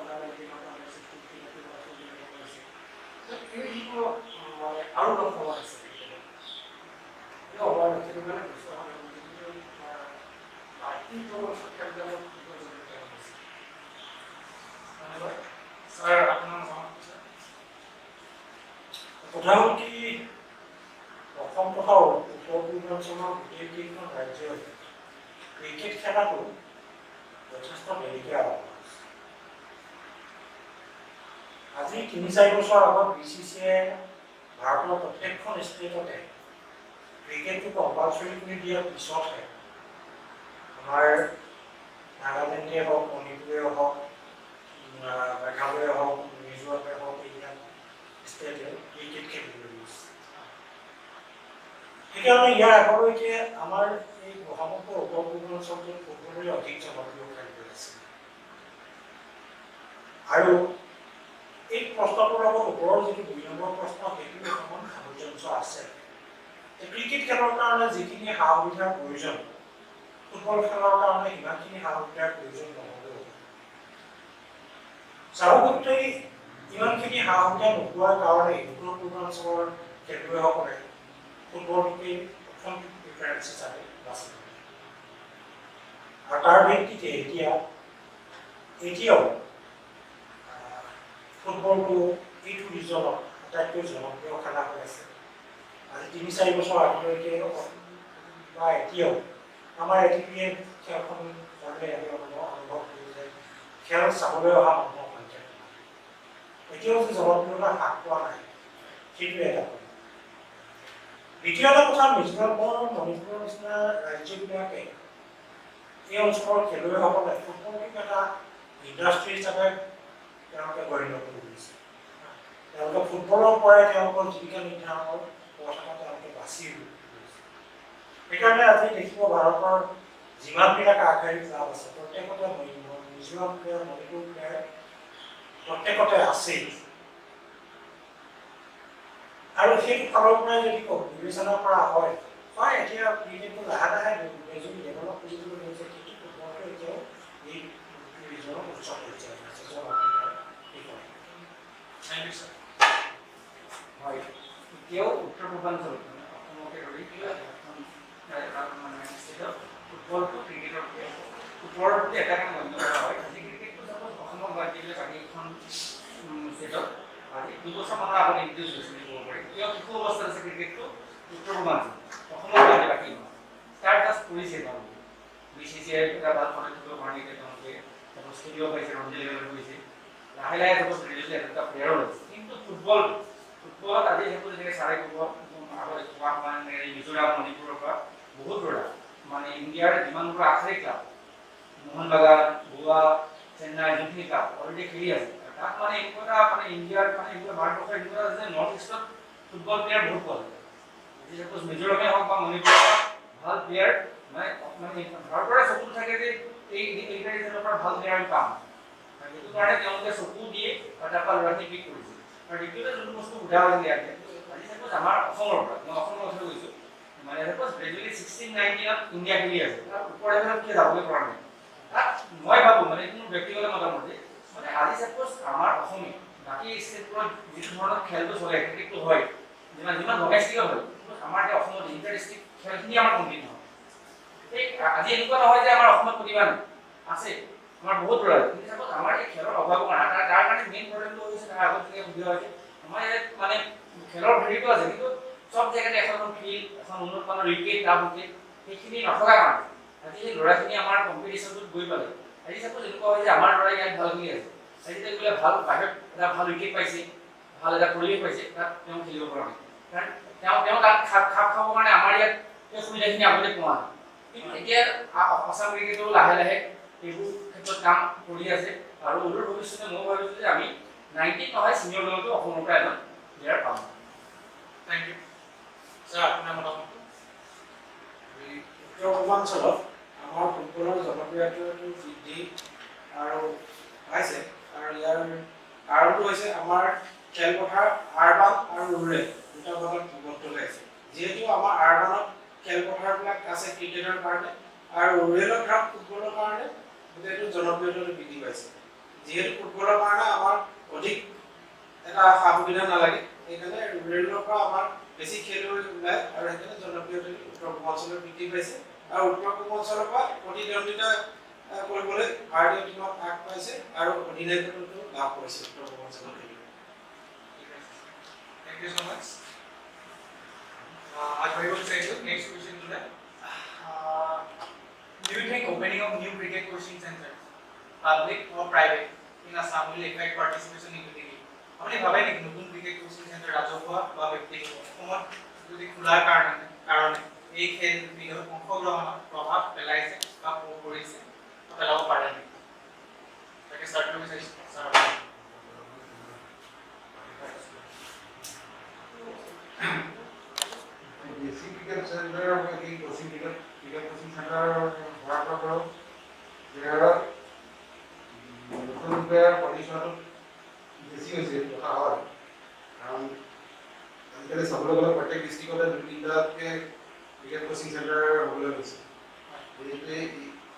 এই যিটো মানে আৰু অলপ সময় আছে ছাৰ আপোনাৰ কথা হ'ল কি অসম তথা উত্তৰ পূৰ্বাঞ্চলৰ গোটেইকেইখন ৰাজ্যই ক্ৰিকেট খেলাটো যথেষ্ট দেৰিকৈ আৰম্ভ হৈছে আজি ৩-৪ বছৰ আগত BCCAই ভাৰতৰ প্ৰত্যেকখন ষ্টেটতে ক্ৰিকেটটো কম্পালচৰি কৰি দিয়াৰ পিছতহে আমাৰ নাগালেণ্ডে হওক মণিপুৰে হওক মেঘালয়ে হওক মিজোৰামে হওক এইবিলাক ষ্টেটে ক্ৰিকেট খেলিবলৈ লৈছে সেইকাৰণে ইয়াৰ আগলৈকে আমাৰ এই সমগ্ৰ উত্তৰ পূৰ্বাঞ্চলটোত ফুটবলেই অধিক জনপ্ৰিয় খেল হৈ আছে আৰু এই প্ৰশ্নটোৰ লগত ওপৰৰ যিটো ২ নম্বৰ প্ৰশ্ন সেইটো অকণমান সামঞ্জস্য আছে ক্ৰিকেট খেলৰ কাৰণে যিখিনি সা সুবিধাৰ প্ৰয়োজন ফুটবল খেলৰ কাৰণে ইমানখিনি সা সুবিধাৰ প্ৰয়োজন নহ'লেও স্বাভাৱিকতেই ইমানখিনি সা সুবিধা নোপোৱাৰ কাৰণে উত্তৰ পূৰ্বাঞ্চলৰ খেলুৱৈসকলে ফুটবলটোকেই প্ৰথম প্ৰিফাৰেঞ্চ হিচাপে বাছি লয় আৰু তাৰ ভিত্তিতে এতিয়াও ফুটবলটো এইটো ৰিজনত আটাইতকৈ জনপ্ৰিয় খেলা হৈ আছে আজি ৩-৪ বছৰ আগলৈকে বা এতিয়াও আমাৰ ATPয়ে খেলখন চালে আমি অনুভৱ কৰোঁ যে খেল চাবলৈ অহা মানুহৰ সংখ্যা এতিয়াও যে জনপ্ৰিয়তা হ্ৰাস পোৱা নাই সেইটোৱে এটা কথা দ্বিতীয় এটা কথা মিজোৰামৰ মণিপুৰৰ নিচিনা ৰাজ্যবিলাকে এই অঞ্চলৰ খেলুৱৈসকলে ফুটবলটোক এটা ইণ্ডাষ্ট্ৰী হিচাপে তেওঁলোকে গণ্য কৰি দিছে তেওঁলোকে ফুটবলৰ পৰাই তেওঁলোকৰ জীৱিকা নিৰ্ধাৰণৰ পথ এটা তেওঁলোকে বাছি লৈছে সেইকাৰণে আজি দেখিব ভাৰতৰ যিমানবিলাক আগশাৰীৰ ক্লাব আছে প্ৰত্যেকতে মিজোৰাম প্লেয়াৰ মণিপুৰ প্লেয়াৰ প্ৰত্যেকতে আছেই আৰু সেইটো ফালৰ পৰাই যদি বিবেচনা কৰা হয় এতিয়া ক্ৰিকেটটো লাহে লাহে যদি ডেভেলপ কৰিবলৈ লৈছে কিন্তু ফুটবলটো এতিয়াও এই ৰিজনৰ উচ্চ পৰ্যায়ত আছে হয় এতিয়াও উত্তৰ পূৰ্বাঞ্চল অসমকে ধৰি ফুটবলটো ক্ৰিকেটৰ ওপৰৰ প্ৰতি এটা গণ্য কৰা হয় আজি ক্ৰিকেটটো চাপ'জ অসমত বাদ দি পেলাই বাকীখন ষ্টেটত আজি 2 বছৰমানৰ আগত ইনট্ৰডিউচ হৈছিল ক'ব পাৰি কিয় শিশু অৱস্থাত আছে ক্ৰিকেটটো উত্তৰ পূৰ্বাঞ্চল অসমত বাদ দি বাকী ষ্টাৰ্ট জাষ্ট কৰিছে তেওঁলোকে BCCAই এটা ভাল পদক্ষেপ কাৰণে তেওঁলোকে ষ্টুডিঅ' পাইছে ৰঞ্জি লেভেলত গৈছে লাহে লাহে চাপ'জ ৰিলিজ এটা প্লেয়াৰো আছে কিন্তু ফুটবলত আজি সেইটো যেনেকৈ চাৰে ক'ব মিজোৰাম মণিপুৰৰ পৰা বহুত ল'ৰা মানে ইণ্ডিয়াৰ যিমানবোৰ আছে ক্লাব মোহন বাগান গোৱা চেন্নাই যিখিনি ক্লাব অলৰেডি খেলি আছে তাত মানে এনেকুৱা মানে ইণ্ডিয়াৰ মানে এনেকুৱা ভাৰতবৰ্ষৰ এনেকুৱা আছে যে নৰ্থ ইষ্টত ফুটবল প্লেয়াৰ বহুত পোৱা যায় সাপোজ মিজোৰামে হওক বা মণিপুৰৰ ভাল প্লেয়াৰ মানে ভাৰতৰে চকু থাকে যে এইটা ৰিজনৰ পৰা ভাল প্লেয়াৰ আমি পাম সেইটো কাৰণে তেওঁলোকে চকু দিয়ে আৰু তাৰ পৰা ল'ৰাখিনি পিক কৰিছে আৰু দ্বিতীয়তে যোনটো বস্তু সোধা হৈছে ইয়াতে আজি সাপোজ আমাৰ অসমৰ পৰা মই অসমৰ কথা কৈছোঁ মানে সাপোজ গ্ৰেজুৱেলি 16-19ত ইণ্ডিয়া খেলি আছে তাৰ ওপৰে কিয় যাবলৈ পৰা নাই তাত মই ভাবোঁ মানে কোনো ব্যক্তিগত মতামত মানে আজি সাপোজ আমাৰ অসমী বাকী ষ্টেটবোৰত যিটো ধৰণৰ খেলটো চলে ক্ৰিকেটটো হয় যিমান ডমেষ্টিক হয় আমাৰ এতিয়া অসমত ইণ্টাৰ ডিষ্ট্ৰিক্ট খেলখিনি আমাৰ কমপ্লিট নহয় আজি এনেকুৱা নহয় যে আমাৰ অসমত প্ৰতিভা নাই আছে আমাৰ বহুত ল'ৰা আছে কিন্তু সাপোজ আমাৰ এই খেলৰ অভাৱৰ কাৰণে তাৰ কাৰণে মেইন প্ৰব্লেমটো হৈছে তাৰ আগত যেতিয়া সুবিধা হৈছে আমাৰ ইয়াত মানে খেলৰ হেৰিটো আছে কিন্তু সব জেগাতে এখন ফিল্ড এখন উন্নত মানৰ উইকেট টাফ উইকেট সেইখিনি নথকা কাৰণে আজি সেই ল'ৰাখিনি আমাৰ কম্পিটিশ্যনটোত গৈ পালে আজি সাপোজ এনেকুৱা হয় যে আমাৰ ল'ৰা ইয়াত ভাল খেলি আছে আজি তেওঁলোকে ভাল বাহিৰত এটা ভাল উইকেট পাইছে ভাল এটা পৰিৱেশ পাইছে তাত তেওঁ খেলিব পৰা নাই কাৰণ তেওঁ তাত খাপ খাবৰ কাৰণে আমাৰ ইয়াত সেই সুবিধাখিনি আগতে পোৱা নাই কিন্তু এতিয়া আসাম ক্ৰিকেটেও লাহে লাহে এইবোৰ ক্ষেত্ৰত কাম কৰি আছে আৰু অদূৰ ভৱিষ্যতে মই ভাবিছোঁ যে আমি 19 নহয় চিনিয়ৰ লেভেলতো অসমৰ পৰা এজন প্লেয়াৰ পাম থেংক ইউ ছাৰ আপোনাৰ মতামত উত্তৰ পূৰ্বাঞ্চলত আমাৰ ফুটবলৰ জনপ্ৰিয়তাটো বৃদ্ধি আৰু পাইছে আৰু ইয়াৰ কাৰণটো হৈছে আমাৰ খেলপথাৰ আৰবান আৰু ৰুৰেল দুটা ভাগত বিভক্ত হৈ আছে যিহেতু আমাৰ আৰবানত খেলপথাৰবিলাক আছে ক্ৰিকেটৰ কাৰণে আৰু ৰুৰেলত ধৰক ফুটবলৰ কাৰণে গোটেইটো জনপ্ৰিয়তাটো বৃদ্ধি পাইছে যিহেতু ফুটবলৰ কাৰণে আমাৰ অধিক এটা সা সুবিধা নালাগে সেইকাৰণে ৰুৰেলৰ পৰা আমাৰ বেছি খেলুৱৈ ওলায় আৰু সেইকাৰণে জনপ্ৰিয়তা উত্তৰ পূৰ্বাঞ্চলত বৃদ্ধি পাইছে আৰু উত্তৰ পূৰ্বাঞ্চলৰ পৰা প্ৰতিদ্বন্দ্বিতা কৰিবলৈ ভাৰতীয় টীমত আগ পাইছে আৰু অধিনায়কত্বটো লাভ কৰিছে উত্তৰ পূৰ্বাঞ্চলত Thank you so much. I will say the next question to that. Do you think opening of new cricket coaching centers, public or private, in Assam will affect participation in the game? আপনি ভাবে নাকি নতুন cricket coaching centre ৰাজহুৱা বা ব্যক্তিগত অসমত যদি খোলাৰ কাৰণে এই খেল বিভাগত অংশগ্ৰহণত প্ৰভাৱ পেলাইছে বা কৰিছে পেলাব পাৰে নেকি তাকে স্টাৰ্ট কৰিব বিচাৰিছোঁ ছাৰ বেসিক ক্রিকেট সেন্টার কি কোচিং ক্রিকেট কোচিং সেন্টার হওয়ার পর প্লেয়ার নতুন প্লেয়ার পজিশন বেশি হয়েছে কথা হয় কারণ আজিকালি চাবলৈ গ'লে প্ৰত্যেক ডিষ্ট্ৰিক্টতে 2-3টাতকৈ ক্ৰিকেট কোচিং চেণ্টাৰ হ'বলৈ লৈছে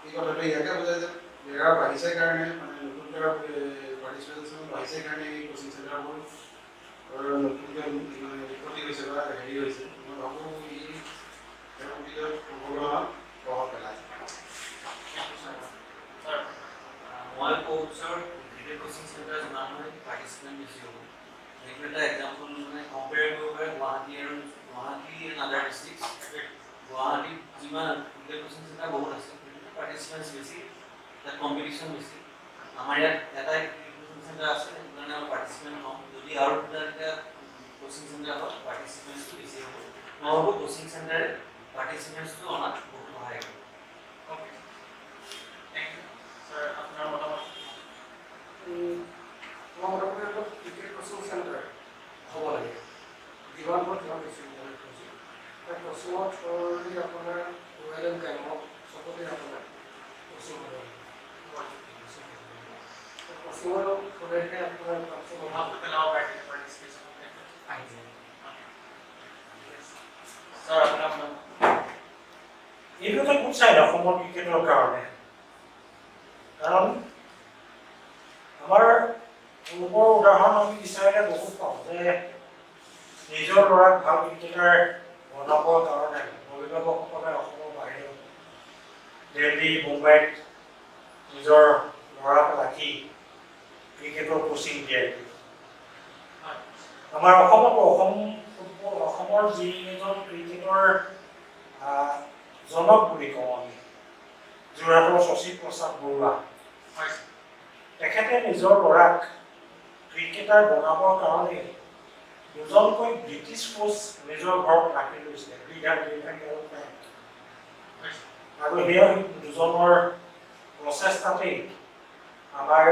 এই কথাটো ইয়াকে বুজায় যে প্লেয়াৰ বাঢ়িছে কাৰণে মানে নতুন প্লেয়াৰ পাৰ্টিচিপেশ্যন বাঢ়িছে কাৰণে এই কোচিং চেণ্টাৰবোৰ নতুনকৈ মানে উৎপত্তি হৈছে বা হেৰি হৈছে মই ভাবোঁ ই অংশগ্ৰহণত প্ৰভাৱ পেলাইছে মই কোচৰ ক্ৰিকেট কোচিং চেণ্টাৰ যিমান হয় পাৰ্টিচিপেণ্ট বেছি হ'ব সেইটো এটা এক্সাম্পল মানে কম্পেয়াৰ কৰিব পাৰে গুৱাহাটী এণ্ড আদাৰ ডিষ্ট্ৰিক্ট গুৱাহাটীত যিমান ক্ৰিকেট কোচিং চেণ্টাৰ বহুত আছে পাৰ্টিচিপেণ্টছ বেছি তাত কম্পিটিশ্যন বেছি আমাৰ ইয়াত এটাই ক্ৰিকেট কোচিং চেণ্টাৰ আছে সেইটো কাৰণে আমাৰ পাৰ্টিচিপেণ্ট কম যদি আৰু দুটা এতিয়া কোচিং চেণ্টাৰ হয় পাৰ্টিচিপেণ্টছটো বেছি হ'ব মই ভাবোঁ কোচিং চেণ্টাৰে পাৰ্টিচিপেণ্টছটো অনাত বহুত সহায় কৰিব ওকে থ্যাংক ইউ স্যাৰ আপনাৰ মতামত আমাৰ মোটামুটি একটা ক্ৰিকেট কোচিং সেন্টাৰ হ'ব লাগে যিমানবোৰ যিমান বেছি কোচিং তাৰ কোচিঙত থ্ৰুলি আপোনাৰ ৰয়েল এণ্ড গ্ৰামক চবতে আপোনাৰ কোচিং হ'ব কোচিঙৰ থ্ৰুৰেহে আপোনাৰ প্ৰভাৱটো পেলাব পাৰে পাৰ্টিচিপেশ্যন আহিছে স্যাৰ আপোনাৰ মতামত এইটো এটা গুড চাইন অসমৰ ক্ৰিকেটৰ কাৰণে কাৰণ আমাৰ পূৰ্বৰ উদাহৰণ আমি বিচাৰিলে বহুত পাওঁ যে নিজৰ ল'ৰাক ভাল ক্ৰিকেটাৰ বনাবৰ কাৰণে অভিভাৱকসকলে অসমৰ বাহিৰত দিল্লী মুম্বাইত নিজৰ ল'ৰাক ৰাখি ক্ৰিকেটৰ কোচিং দিয়াই আমাৰ অসমৰ যিজন ক্ৰিকেটৰ জনক বুলি কওঁ আমি যোৰহাটৰ শশী প্ৰসাদ বৰুৱা তেখেতে নিজৰ ল'ৰাক ক্ৰিকেটাৰ বনাবৰ কাৰণে দুজনকৈ ব্ৰিটিছ ফ'ৰ্চ নিজৰ ঘৰত ৰাখি লৈছিলে ব্ৰিগেডিয়াৰ জেনেৰেল আৰু সেই দুজনৰ প্ৰচেষ্টাতেই আমাৰ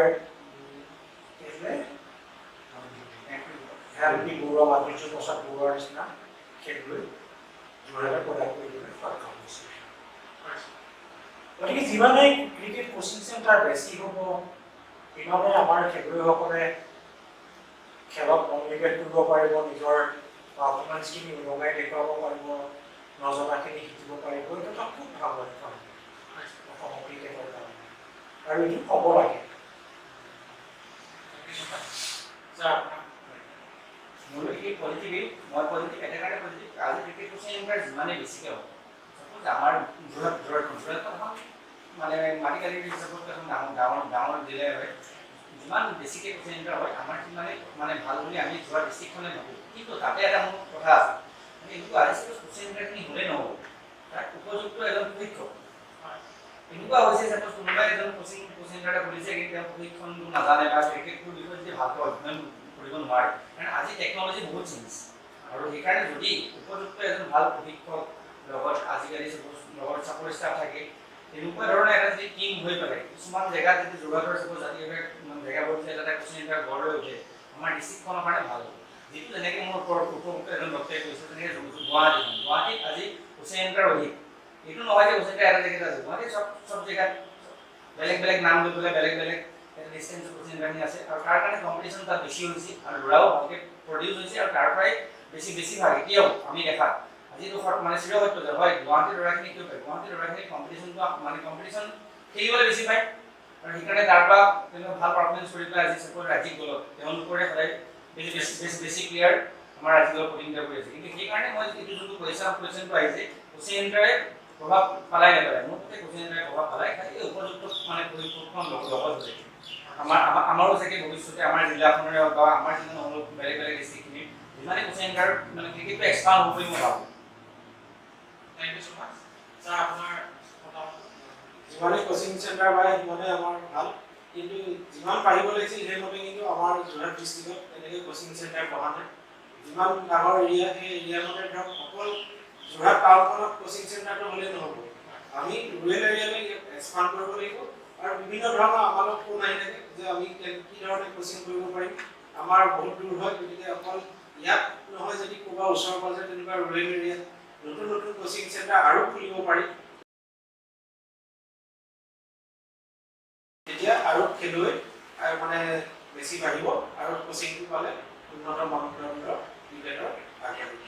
হেল্পি বৰুৱা মাধুৰ্য প্ৰসাদ বৰুৱাৰ নিচিনা খেলুৱৈ যোৰহাটে প্ৰদান কৰিবলৈ সক্ষম হৈছিল। গতিকে যিমানেই ক্ৰিকেট কোচিং চেণ্টাৰ বেছি হ'ব সিমানেই আমাৰ খেলুৱৈসকলে খেলত মনোনিৱেশ কৰিব পাৰিব, নিজৰ পাৰফৰ্মেঞ্চখিনি উদঙাই দেখুৱাব পাৰিব, নজনাখিনি শিকিব পাৰিব। এইটো এটা খুব ভাল লক্ষণ অসমৰ ক্ৰিকেটৰ কাৰণে আৰু এইটো হ'ব লাগে। মোৰ এই পলিটিক মই পলিটিক এটা কাৰণে পলিটিক আজি ক্ৰিকেট কোচিং চেণ্টাৰ যিমানেই বেছিকৈ হ'ব চাপ'জ আমাৰ যোৰহাট মানে মাটিকালি হিচাপত এখন ডাঙৰ জিলা হয়, যিমান বেছিকৈ কোচিং চেণ্টাৰ হয় আমাৰ সিমানে মানে ভাল বুলি আমি যোৱা ডিষ্ট্ৰিক্টখনে ভাবোঁ। কিন্তু তাতে এটা মোৰ কথা আছে, মানে এনেকুৱা আজি কোচিং চেণ্টাৰখিনি হ'লেই নহ'ব, তাত উপযুক্ত এজন প্ৰশিক্ষক এনেকুৱা হৈছে চাপ'জ কোনোবাই এজন কোচিং চেণ্টাৰ খুলিছে কিন্তু তেওঁ প্ৰশিক্ষণটো নাজানে বা ক্ৰিকেটটোৰ বিষয়ে যদি ভালকৈ অধ্যয়ন কৰিব নোৱাৰে, কাৰণ আজি টেকন'লজি বহুত চেঞ্জ আৰু সেইকাৰণে যদি উপযুক্ত এজন ভাল প্ৰশিক্ষক লগত আজিকালি লগত চাপৰ ষ্টাফ থাকে তেনেকুৱা ধৰণৰ এটা যদি টিম হৈ পেলাই কিছুমান জেগাত যদি যোৰহাটৰ চাপৰ জাতীয়ভাৱে জেগাবোৰ যদি এটা কোচিং চেণ্টাৰ গঢ় লৈ উঠে আমাৰ ডিষ্ট্ৰিক্টখনৰ কাৰণে ভাল হ'ব। যিটো যেনেকৈ মোৰ উপযুক্ত এজন ডক্টৰে কৈছে তেনেকৈ গুৱাহাটীত আজি কোচিং চেণ্টাৰ অধিক, এইটো নহয় যে কোচিং চেণ্টাৰ এটা জেগাত আছে, গুৱাহাটীত চব জেগাত বেলেগ বেলেগ নাম লৈ পেলাই বেলেগ বেলেগ ডিষ্টেঞ্চ কোচিং চেণ্টাৰখিনি আছে আৰু তাৰ কাৰণে কম্পিটিশ্যন তাত বেছি হৈছে আৰু ল'ৰাও ভালকৈ প্ৰডিউচ হৈছে আৰু তাৰ পৰাই বেছিভাগ এতিয়াও আমি দেখা আজিতো মানে চিৰ সত্য যে হয় গুৱাহাটীৰ ল'ৰাখিনি কিয় পায়, গুৱাহাটীৰ ল'ৰাখিনি কম্পিটিশ্যনটো মানে কম্পিটিশ্যন খেলিবলৈ বেছি পায় আৰু সেইকাৰণে তাৰ পৰা তেওঁলোকে ভাল পাৰফৰ্মেঞ্চ কৰি পেলাই আজি চাপোজ ৰাজ্যিক দলত তেওঁলোকৰে সদায় বেছি ক্লিয়াৰ আমাৰ ৰাজ্যিক দলত প্ৰতিনিধিত্ব কৰি আছে। কিন্তু সেইকাৰণে মই এইটো যোনটো কুৱেশ্যনটো আহিছে কোচিং চেণ্টাৰে প্ৰভাৱ পেলাই নেপেলাই, মোৰ মতে কোচিং চেণ্টাৰে প্ৰভাৱ পেলাই খালি উপযুক্ত মানে প্ৰশিক্ষণ লগত হৈছে আমাৰো চাগে ভৱিষ্যতে আমাৰ জিলাখনৰে হওক বা আমাৰ যিমান অনুৰোধ বেলেগ বেলেগ ডিষ্ট্ৰিক্টখিনিৰ যিমানে কোচিং চেণ্টাৰ মানে ক্ৰিকেটটো এক্সপাণ্ড হ'ব বুলি মই ভাবোঁ। Thank you so' much. Sir আপোনাৰ যিমানে কোচিং চেণ্টাৰ পায় সিমানে আমাৰ ভাল, কিন্তু যিমান পাৰিব লাগিছিল সেইমতে কিন্তু আমাৰ যোৰহাট ডিষ্ট্ৰিক্টত তেনেকৈ কোচিং চেণ্টাৰ পঢ়া নাই। যিমান ডাঙৰ এৰিয়া সেই এৰিয়াখনে ধৰক অকল যোৰহাট টাউনখনত কোচিং চেণ্টাৰটো হ'লেই নহ'ব, আমি ৰুৰেল এৰিয়ালৈ এক্সপাণ্ড কৰিব লাগিব আৰু বিভিন্ন ধৰণৰ আমালৈ ফোন আহি থাকে যে আমি কি ধৰণে কোচিং কৰিব পাৰিম, আমাৰ বহুত দূৰ হয়, গতিকে অকল ইয়াত নহয় যদি ক'ৰবাৰ ওচৰ পাজৰে তেনেকুৱা ৰুৰেল এৰিয়াত নতুন নতুন কোচিং চেণ্টাৰ আৰু খুলিব পাৰি, তেতিয়া আৰু খেলুৱৈ মানে বেছি বাঢ়িব আৰু কোচিংটো পালে উন্নত মানদণ্ডৰ ক্ৰিকেটৰ আগবাঢ়িব।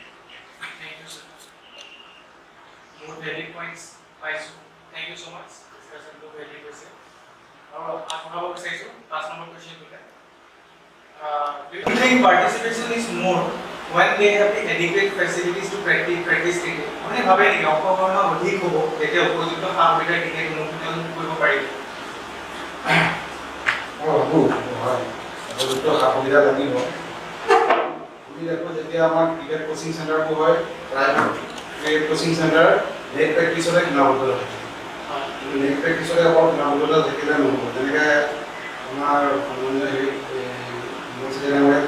Thank you, sir. More valid points পাইছো। Thank you so much. ডিসকাশনটো ভেৰি হৈছে আৰু আপোনাক বিচাৰিছো 5 নম্বৰ কোৱেশ্চনটো do you think participation is more when they have the adequate facilities to practice cricket? মানে ভাবে নেকি অংশগ্ৰহণ অধিক হ'ব যেতিয়া উপযুক্ত সা-সুবিধা ক্ৰিকেট অনুশীলন কৰিব পাৰিব? মই ভাবোঁ হয় উপযুক্ত সা-সুবিধা লাগিব। আমি দেখোঁ যেতিয়া আমাৰ ক্ৰিকেট কোচিং চেণ্টাৰবোৰ হয় প্ৰায় ক্ৰিকেট কোচিং চেণ্টাৰ নেট প্ৰেক্টিছতে সীমাবদ্ধ থাকে, নেট প্ৰেক্টিছতে অকল সীমাবদ্ধ থাকিলে নহ'ব। যেনেকৈ আমাৰ হেৰি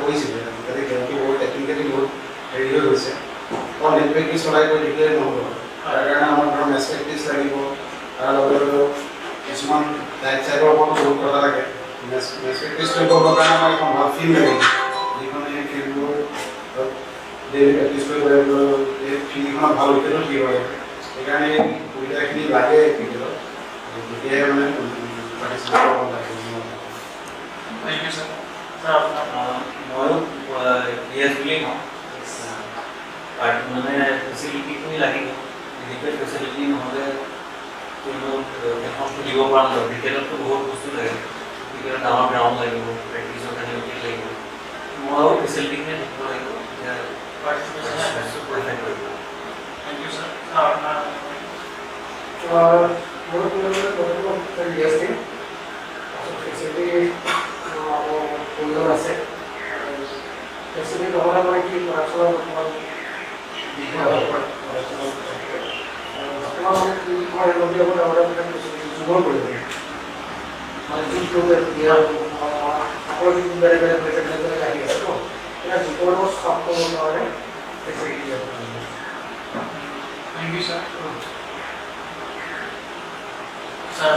কৈছিলে আজিকালি গেমটো বহুত টেকনিকেলি বহুত হেৰি হৈ গৈছে, অকল নেট প্ৰেক্টিছ চলাই কৰি থাকিলে নহ'ব। তাৰ কাৰণে আমাৰ ধৰক মেচ প্ৰেক্টিছ লাগিব, তাৰ লগে লগে কিছুমান ডাইট চাইডৰ ওপৰত বহুত কথা থাকে। মেচ প্ৰেক্টিছ কৰিবৰ কাৰণে আমাৰ এখন ভাল ফিল্ড লাগিব, যিখন এই ফিল্ডবোৰ ডেইলি প্ৰেক্টিছ কৰিব লাগিব, এই ফিল্ডখনত ভাল উইকেটো থাকিব লাগিব। সেইকাৰণে সুবিধাখিনি লাগে ক্ৰিকেটত, তেতিয়াহে মানে পাৰ্টিচিপেট কৰিব লাগে। Thank you, sir. ময়ো ইয়েছ বুলি কওঁ, মানে ফেচিলিটিখিনি লাগিব, ক্ৰিকেট ফেচিলিটি নহ'লে কোনো এখন খেলিব পৰা নাযাব। ক্ৰিকেটততো বহুত বস্তু লাগে, ক্ৰিকেটত ডাঙৰ গ্ৰাউণ্ড লাগিব, প্ৰেক্টিছৰ কাৰণে উইকেট লাগিব, ময়ো ফেচিলিটিখিনি থাকিব লাগিব, পাৰ্টিচিপেশ্যন প্ৰিফাৰ কৰিব। Thank you, sir. মোৰ ইয়েছ দিম। ফেচিলিটি সুন্দৰ আছে, ফেচিলিটি নহ'লে মানে কি ল'ৰা-ছোৱালী অকণমান দিগদাৰ হ'ব পাৰে। বৰ্তমান মানে কি হয় নদী হ'ব ডাঙৰ যোগৰ কৰিব মানে যোনটো সকলো বেলেগ বেলেগ বেলেগ বেলেগ আহি আছে ন, ইয়াৰ ভিতৰত সক্ষম কাৰণে Thank you, sir. Sir,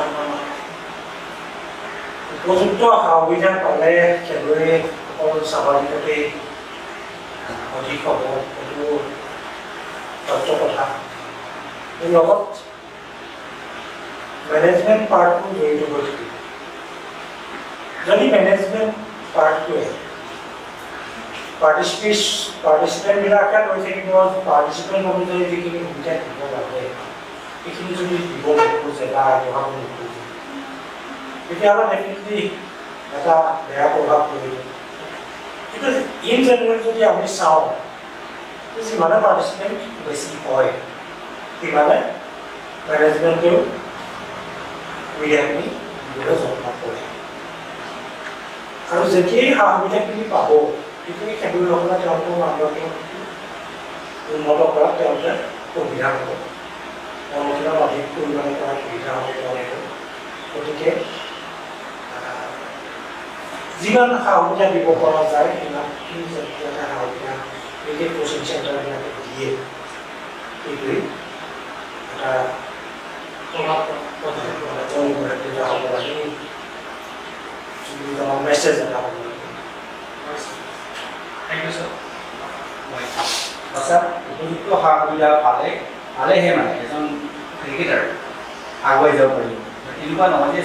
উপযুক্ত সা সুবিধা পালে খেলুৱৈসকল স্বাভাৱিকতেই অধিক হ'ব, এইটো সত্য কথা। লগত মেনেজমেণ্ট পাৰ্টটো জড়িত হৈ থাকিব। যদি মেনেজমেণ্ট পাৰ্টটোৱে পাৰ্টিচিপেণ্টবিলাকে লৈ থাকিব, পাৰ্টিচিপেণ্ট অনুযায়ী যিখিনি সুবিধা দিব লাগে সেইখিনি যদি দিব নোখোজে বা আগবঢ়াব নোখোজে তেতিয়াহ'লে ডেফিনেটলি এটা বেয়া প্ৰভাৱ পৰিব। কিন্তু ইন জেনেৰেল যদি আমি চাওঁ যিমানে পাৰ্টিচিপেণ্ট বেছি হয় সিমানে মেনেজমেণ্টেও সুবিধাখিনি দিবলৈ যত্ন কৰে। আৰু যেতিয়াই সা সুবিধাখিনি পাব তেতিয়াই খেলুৱৈসকলে তেওঁলোকৰ মানদণ্ড উন্নত কৰাত তেওঁলোকে সুবিধা হ'ব, তেওঁলোকে অধিক পৰিমাণে কৰাত সুবিধা হ'ব তেওঁলোকৰ। গতিকে যিমান সা সুবিধা দিব পৰা যায় সিমানখিনি যাতে এটা সা সুবিধা ক্ৰিকেট কোচিং চেণ্টাৰবিলাকে দিয়ে, সেইটোৱেই এটা মেছেজ এটা হ'ব লাগে। thank you, sir. সঁচা উপযুক্ত সা সুবিধা পালেহে মানে এজন ক্ৰিকেটাৰ আগুৱাই যাব পাৰিব। এনেকুৱা নহয় যে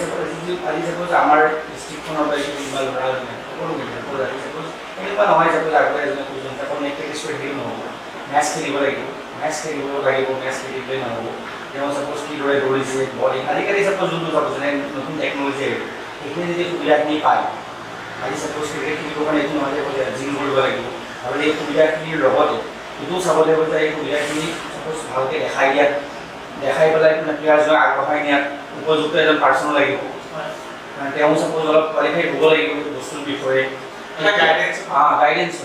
আজি চাপ'জ আমাৰ ডিষ্ট্ৰিক্টখনৰ পৰা কোনোবা ল'ৰা সকলো এনেকুৱা নহয় চাপ'জ আগুৱাই এজনে খুজিব প্ৰেক্টিছ কৰি থাকিব নহ'ব, মেটচ খেলিব লাগিব, মেটচ খেলিবই নহ'ব। তেওঁ চাপ'জ কিদৰে দৌৰিছে বলিং আজিকালি চাপ'জ যোনটো চাপ'জ যেনে নতুন টেকন'লজি আহিব সেইখিনি যদি সুবিধাখিনি পায়, আজি চাপ'জ ক্ৰিকেট খেলিবৰ কাৰণে এইটো নহয় যে জিম কৰিব লাগিব, আৰু এই সুবিধাখিনিৰ লগতে এইটোও চাব লাগিব যে এই সুবিধাখিনি চাপ'জ ভালকৈ দেখাই পেলাই প্লেয়াৰজনক আগবঢ়াই নিয়াত উপযুক্ত এজন পাৰ্চন লাগিব। তেওঁ চাপ'জ অলপ কোৱালিফাই হ'ব লাগিব বস্তুৰ বিষয়ে,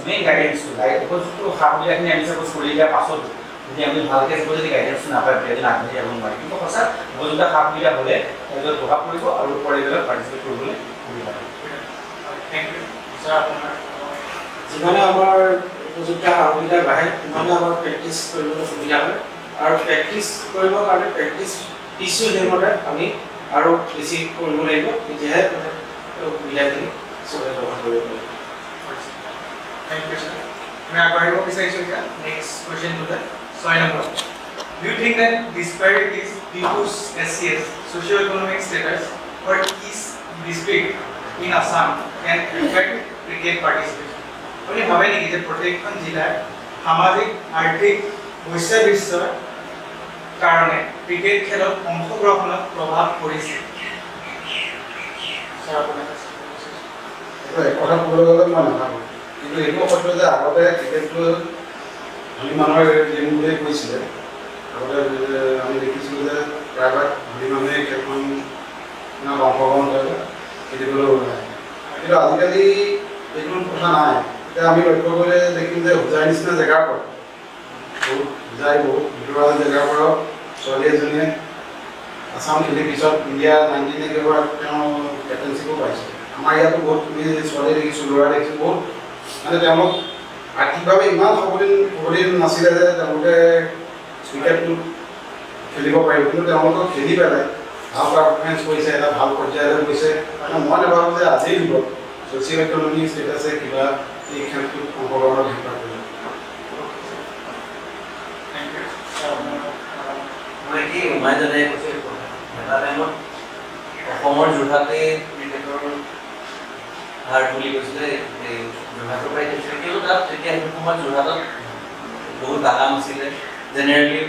মেইন গাইডেন্সটো উপযুক্ত সা সুবিধাখিনি আমি চাপ'জ কৰি দিয়াৰ পাছত যদি আমি ভালকৈ চাপ'জ যদি গাইডেন্সটো নাপায় প্লেয়াৰজন আগবাঢ়ি যাব নোৱাৰে। কিন্তু সঁচা উপযুক্ত সা সুবিধা হ'লে তেওঁলোকে প্ৰভাৱ পৰিব আৰু পৰিবেলত পাৰ্টিচিপেট কৰিবলৈ সুবিধা হ'ব। Thank you, sir. যিমানে আমাৰ উপযুক্ত সা সুবিধা বাঢ়ে সিমানে আমাৰ প্ৰেক্টিছ কৰিবলৈ সুবিধা হয়, আৰু প্ৰেক্টিছ কৰিবৰ কাৰণে প্ৰেক্টিছ কিছু সেইমতে আমি আৰু বেছি কৰিব লাগিব, তেতিয়াহে সুবিধাখিনি চবে গ্ৰহণ কৰিব পাৰিব। Thank you, sir. मैं आगे বিচাৰিছোঁ এতিয়া next question to the 6 number. Do you think that disparities due to SCS socio-economic status or each district in Assam can affect cricket participation? আপুনি ভাবে নেকি যে প্ৰত্যেকখন জিলাৰ সামাজিক আৰ্থিক বৈশ্বিকৰ কাৰণে ক্ৰিকেট খেলত অংশগ্ৰহণত প্ৰভাৱ পৰিছে? কথা ক'বলৈ গ'লে মই নাভাবোঁ, কিন্তু এইটো সত্য যে আগতে ক্ৰিকেটটো ধনী মানুহৰ গেম বুলিয়ে কৈছিলে। আগতে আমি দেখিছিলোঁ যে প্ৰায়ভাগ ধনী মানুহে খেলখন অংশগ্ৰহণ কৰে, খেলিবলৈ ওলায়। কিন্তু আজিকালি এইটো কথা নাই। এতিয়া আমি লক্ষ্য কৰিলে দেখিম যে হোজাই নিচিনা জেগাৰ পৰা বহুত ভিতৰুৱা জেগাৰ পৰা ছোৱালী এজনীয়ে আছাম খেলি পিছত ইণ্ডিয়া 19 একেবাৰে তেওঁ কেপ্টেনশ্বিপো পাইছে। আমাৰ ইয়াতো বহুত ছোৱালী দেখিছোঁ, ল'ৰা দেখিছোঁ, বহুত মানে তেওঁলোক আৰ্থিকভাৱে ইমান সবলীন নাছিলে যে তেওঁলোকে ক্ৰিকেটটো খেলিব পাৰিব, কিন্তু তেওঁলোকক খেলি পেলাই ভাল পাৰফৰ্মেঞ্চ কৰিছে, এটা ভাল পৰ্যায়লৈ গৈছে। মানে মই নাভাবোঁ যে আজিৰ যুগত ছ'চিয়েল ইকনমিক ষ্টেটাছে কিবা এই খেলটোত অংশগ্ৰহণৰ ভিতৰত কৰিব। মই কি উমাইজনে কৈছে এটা টাইমত অসমৰ যোৰহাটে ক্ৰিকেটৰ হাৰ বুলি কৈছিলে, যোৰহাটৰ পৰাই কৈছিলে। কিন্তু তাত তেতিয়া সেইটো সময়ত যোৰহাটত বহুত বাগান আছিলে, জেনেৰেলি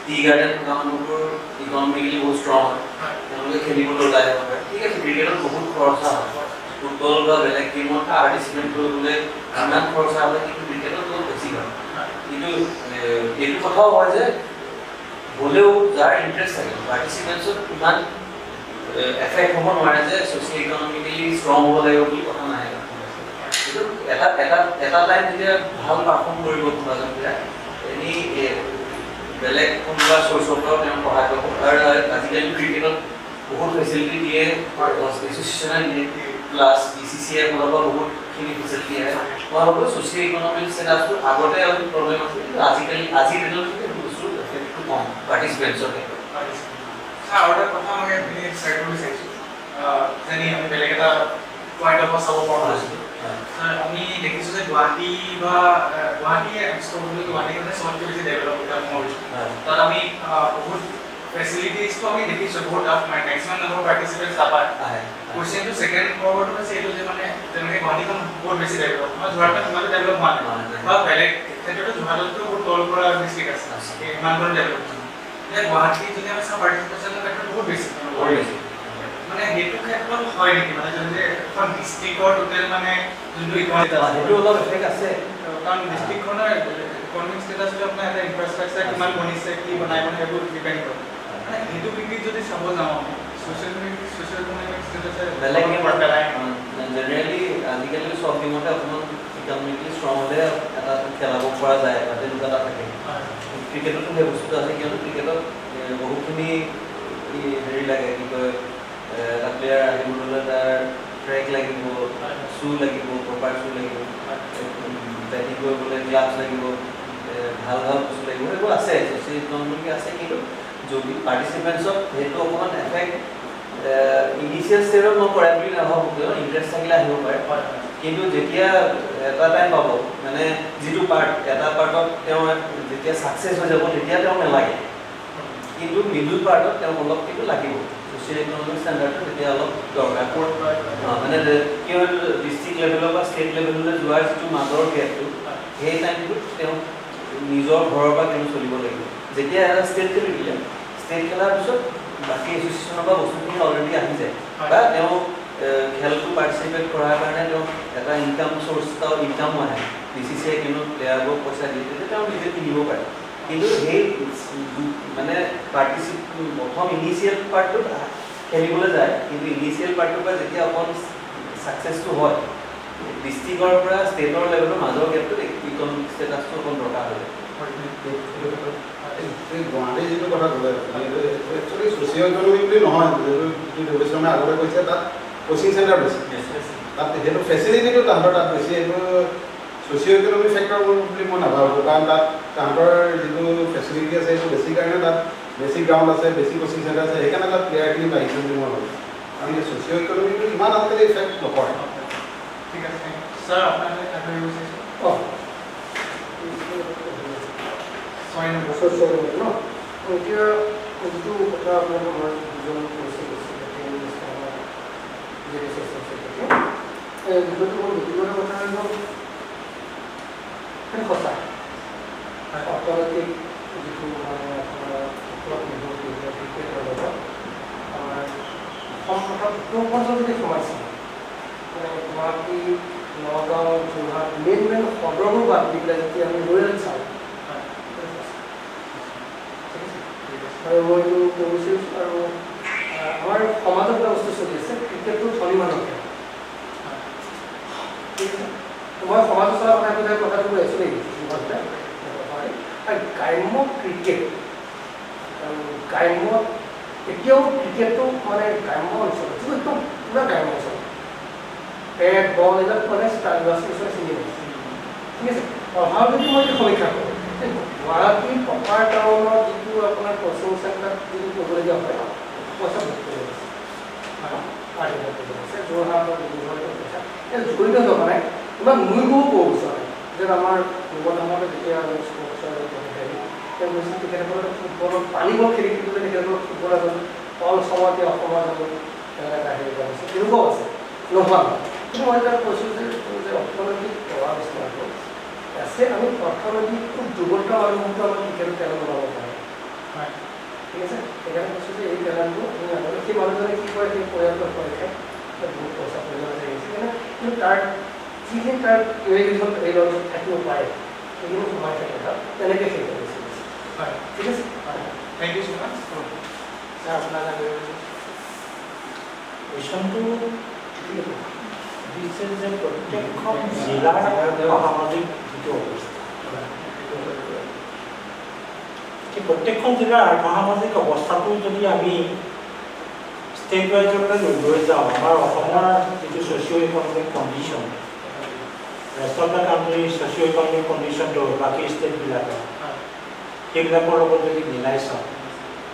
টি গাৰ্ডেন থকা মানুহবোৰ ইকনমিকেলি বহুত ষ্ট্ৰং হয়, তেওঁলোকে খেলিবলৈ ওলাই আহিব পাৰে। ঠিক আছে, ক্ৰিকেটত বহুত খৰচা হয়, ফুটবল বা বেলেগ গেমত পাৰ্টিচিপেট কৰিবলৈ ইমান খৰচা হয়, কিন্তু ক্ৰিকেটত বহুত বেছি হয়। কিন্তু এইটো কথাও হয় যে হ'লেও যাৰ ইণ্টাৰেষ্ট থাকে পাৰ্টিচিপেণ্টছত ইমান এফেক্ট হ'ব নোৱাৰে যে ছ'চিয়েল ইকনমিকেলি ষ্ট্ৰং হ'ব লাগিব বুলি কথা নাই। কিন্তু এটা টাইম যেতিয়া ভাল পাৰফৰ্ম কৰিব কোনোবাজন প্লেয়াৰ, এনেই বেলেগ কোনোবা চ'ৰ্চৰ পৰাও তেওঁ সহায় কৰিব। আৰু আজিকালি ক্ৰিকেটত বহুত ফেচিলিটি দিয়ে, এছ'চিয়েশ্যনে দিয়ে, প্লাছ BCCI ফালৰ পৰা বহুতখিনি ফেচিলিটি আহে মই ভাবোঁ ছ'চিয়েল ইকনমিক ষ্টেটাছটো আগতে অলপ প্ৰব্লেম আছিল কিন্তু আজিৰ দিনত সেইটো বস্তু এফেক্টটো কম পাৰ্টিচিপেণ্টছৰ ক্ষেত্ৰত আৰু এটা কথা মই আপুনি এক্সাইট কৰি চাইছোঁ যেনে আমি বেলেগ এটা পইণ্ট অফ চাব পৰা হৈছিলোঁ আমি দেখিছোঁ যে গুৱাহাটী বা গুৱাহাটী মানে চবতকৈ বেছি ডেভেলপ তাত আমি বহুত ফেচিলিটিজটো আমি দেখিছোঁ বহুত মেক্সিমাম নম্বৰ পাৰ্টিচিপেণ্টছ নাপায় কুৱেশ্যনটো ছেকেণ্ড ফৰৱাৰ্ডটো হৈছে এইটো যে মানে যেনেকৈ গুৱাহাটীখন বহুত বেছি ডেভেলপ মই যোৰহাটত ইমানো ডেভেলপ হোৱা নাই বা বেলেগ ক্ষেত্ৰতো যোৰহাটতো বহুত তল পৰা ডিষ্ট্ৰিক্ট আছে ইমানবোৰ ডেভেলপ এতিয়া গুৱাহাটী যদি আমি চাওঁ পাৰ্টিচিপেশ্যনৰ ক্ষেত্ৰত বহুত বেছি মানে সেইটো ক্ষেত্ৰত হয় নেকি মানে যদি এখন ডিষ্ট্ৰিক্টৰ টোটেল মানে যোনটো সেইটো অলপ এফেক্ট আছে কাৰণ ডিষ্ট্ৰিক্টখনৰ ইকনমিক ষ্টেটাছটো আপোনাৰ এটা ইনফ্ৰাষ্ট্ৰাকচাৰ কিমান বনিছে কি বনাই মানে সেইবোৰ ডিপেণ্ড কৰে মানে সেইটো ভিত্তিত যদি চাব যাওঁ আমি ছ'চিয়েল ইকনমিক ষ্টেটাছে বেলেগ জেনেৰেলি আজিকালি চব টিমতে অকণমান ইকনমিকলি ষ্ট্ৰং হ'লে এটা খেলাব পৰা যায় তাতে দুটা এটা থাকে ক্ৰিকেটতো সেই বস্তুটো আছে কিয়নো ক্ৰিকেটত বহুতখিনি হেৰি লাগে কি কয় এটা প্লেয়াৰ আহিবলৈ তাৰ ট্ৰেক লাগিব শ্বু লাগিব প্ৰপাৰ শ্বু লাগিব বেটিং কৰিবলৈ গ্লাভছ লাগিব ভাল ভাল বস্তু লাগিব সেইবোৰ আছে ছ'চিয়েল ইকনমিক আছে কিন্তু যদি পাৰ্টিচিপেণ্টছক সেইটো অকণমান এফেক্ট ইনিচিয়েল ষ্টেজত নকৰে বুলি নাভাবোঁ কিয় ইণ্টাৰেষ্ট থাকিলে আহিব পাৰে কিন্তু যেতিয়া এটা টাইম পাব মানে যিটো পাৰ্ট এটা পাৰ্টত তেওঁ যেতিয়া ছাকচেছ হৈ যাব তেতিয়া তেওঁ নালাগে কিন্তু মিডল পাৰ্টত তেওঁ অলপ কিন্তু লাগিব ছ'চিয়েল ইকনমিক ষ্টেণ্ডাৰ্ডটো তেতিয়া অলপ দৰকাৰ মানে কি হয় ডিষ্ট্ৰিক্ট লেভেলৰ বা ষ্টেট লেভেললৈ যোৱাৰ যিটো মাজৰ গেপটো সেই টাইমটোত তেওঁ নিজৰ ঘৰৰ পৰা তেওঁ চলিব লাগিব যেতিয়া এটা ষ্টেট খেলি দিলে ষ্টেট খেলাৰ পিছত বাকী এছ'চিয়েশ্যনৰ পৰা বস্তুখিনি অলৰেডি আহি যায় বা তেওঁ খেলটো পাৰ্টিচিপেট কৰাৰ কাৰণে তেওঁ এটা ইনকাম চ'ৰ্চ এটা ইনকামো আহে BCCI কিন্তু প্লেয়াৰবোৰক পইচা দি দিলে তেওঁ নিজে কিনিব পাৰে কিন্তু সেই মানে প্ৰথম ইনিচিয়েল পাৰ্টটোত খেলিবলৈ যায় কিন্তু ইনিচিয়েল পাৰ্টটোৰ পৰা যেতিয়া অকণ ছাকচেছটো হয় ডিষ্ট্ৰিক্টৰ পৰা ষ্টেটৰ লেভেলৰ মাজৰ গেপটোত ইকনমিক ষ্টেটাছটো অকণ দৰকাৰ হৈ যায় গুৱাহাটী যিটো কথা ক'লে একচুৱেলি ছ'চিয়েল ইকনমিক বুলি নহয় যিটো দেৱশ্ৰমে আগতে কৈছে তাত কোচিং চেণ্টাৰ বেছি তাত সেইটো ফেচিলিটিটো তাহাঁতৰ তাত বেছি এইটো ছ'চিয়েল ইকনমিক ফেক্টৰ বুলি মই নাভাবোঁ কাৰণ তাত তাহাঁতৰ যিটো ফেচিলিটি আছে সেইটো বেছি কাৰণে তাত বেছি গ্ৰাউণ্ড আছে বেছি কোচিং চেণ্টাৰ আছে সেইকাৰণে তাত প্লেয়াৰখিনি বাঢ়িছে বুলি মই ভাবোঁ কাৰণ ছ'চিয়েল ইকনমিকটো ইমান আজিকালি ইফেক্ট নকৰে ঠিক আছে ছাৰ আপোনালোকে আগবাঢ়িব বিচাৰিছোঁ ছয় নম্বৰ ন এতিয়া যিটো কথা আপোনালোকৰ মই দুজন কৈছে বিষয়টো মোৰ ব্যক্তিগত কথা হৈ গ'ল সেইটো সঁচা অৰ্থনৈতিক যিটো মানে আপোনাৰ ওপৰত নিৰ্ভৰ কৰিব ক্ৰিকেটৰ লগত আমাৰ অসম তথা উত্তৰ পূৰ্বাঞ্চল যদি সোমাইছে মানে গুৱাহাটী নগাঁও যোৰহাট মেইন সদৰবোৰ বাদ দি পেলাই যেতিয়া আমি ৰয়েল চাওঁ আৰু মই এইটো ক'ব বিচাৰিছোঁ আৰু আমাৰ সমাজত এটা বস্তু চলি আছে ক্ৰিকেটটো ধনী মানুহৰ খেল ঠিক আছে মই সমাজ চলা কথাটো কৈ আছোঁ নেকি আৰু গ্ৰাম্য ক্ৰিকেট গ্ৰাম্য এতিয়াও ক্ৰিকেটটো মানে গ্ৰাম্য অঞ্চলত যিটো একদম পুৰা গ্ৰাম্য অঞ্চল বেট বল এইবিলাক মানে চিনি পাইছে ঠিক আছে অভাৱ যদি মই সমীক্ষা কৰোঁ গুৱাহাটী প্ৰপাৰ টাউনত যিটো আপোনাৰ কোচিং চেণ্টাৰ যিটো ক'বলগীয়া হয় পইচা বহুত কৰিব আছে যোৰহাটৰ পইচা এই জড়িত মানে ইমান মূল্যও ক'ব বিচৰা যে আমাৰ যুৱনামতে যেতিয়া তেওঁ কৈছিল তেখেতসকলে ফুটবলত পানী বল খেলি থাকিবলৈ তেখেতসকলৰ ফুটবল এজন অল সমাজে অসমৰ এজন তেনেকৈ হেৰি কৰা হৈছে তেনেকুৱাও আছে নোহোৱা কিন্তু মই তাত কৈছোঁ যে অৰ্থনৈতিক প্ৰভাৱ স্থানটো আছে আমি অৰ্থনৈতিক খুব দুৰ্বলতা মানুহকো আমি ক্ৰিকেটৰ টেলেণ্ট বনাব পাৰোঁ ঠিক আছে সেইকাৰণে কৈছোঁ যে এই টেলেণ্টটো আমি আগতে সেই মানুহজনে কি কৰে সেই পৰিয়ালটোৰ পৰীক্ষা বহুত পইচা প্ৰয়োজন আহিছে কিন্তু তাৰ যিখিনি তাৰ ইৰিগেশ্যন এই লগত থাকিব পাৰে সেইখিনি সোমাই থাকে তাত তেনেকৈ সেই কৰিছে হয় ঠিক আছে thank you so' much sir আপোনাৰ মিছনটো দিছে যে প্ৰত্যেকখন জিলাৰ সামাজিক যিটো অৱস্থা সেই প্ৰত্যেকখন জিলাৰ আৰ্থসামাজিক অৱস্থাটো যদি আমি ষ্টেট ৱাইজলৈ লৈ যাওঁ, আমাৰ অসমৰ যিটো socio' economic condition, rest of the country socio' economic কণ্ডিশ্যনটো বাকী ষ্টেটবিলাকৰ সেইবিলাকৰ লগত যদি মিলাই চাওঁ,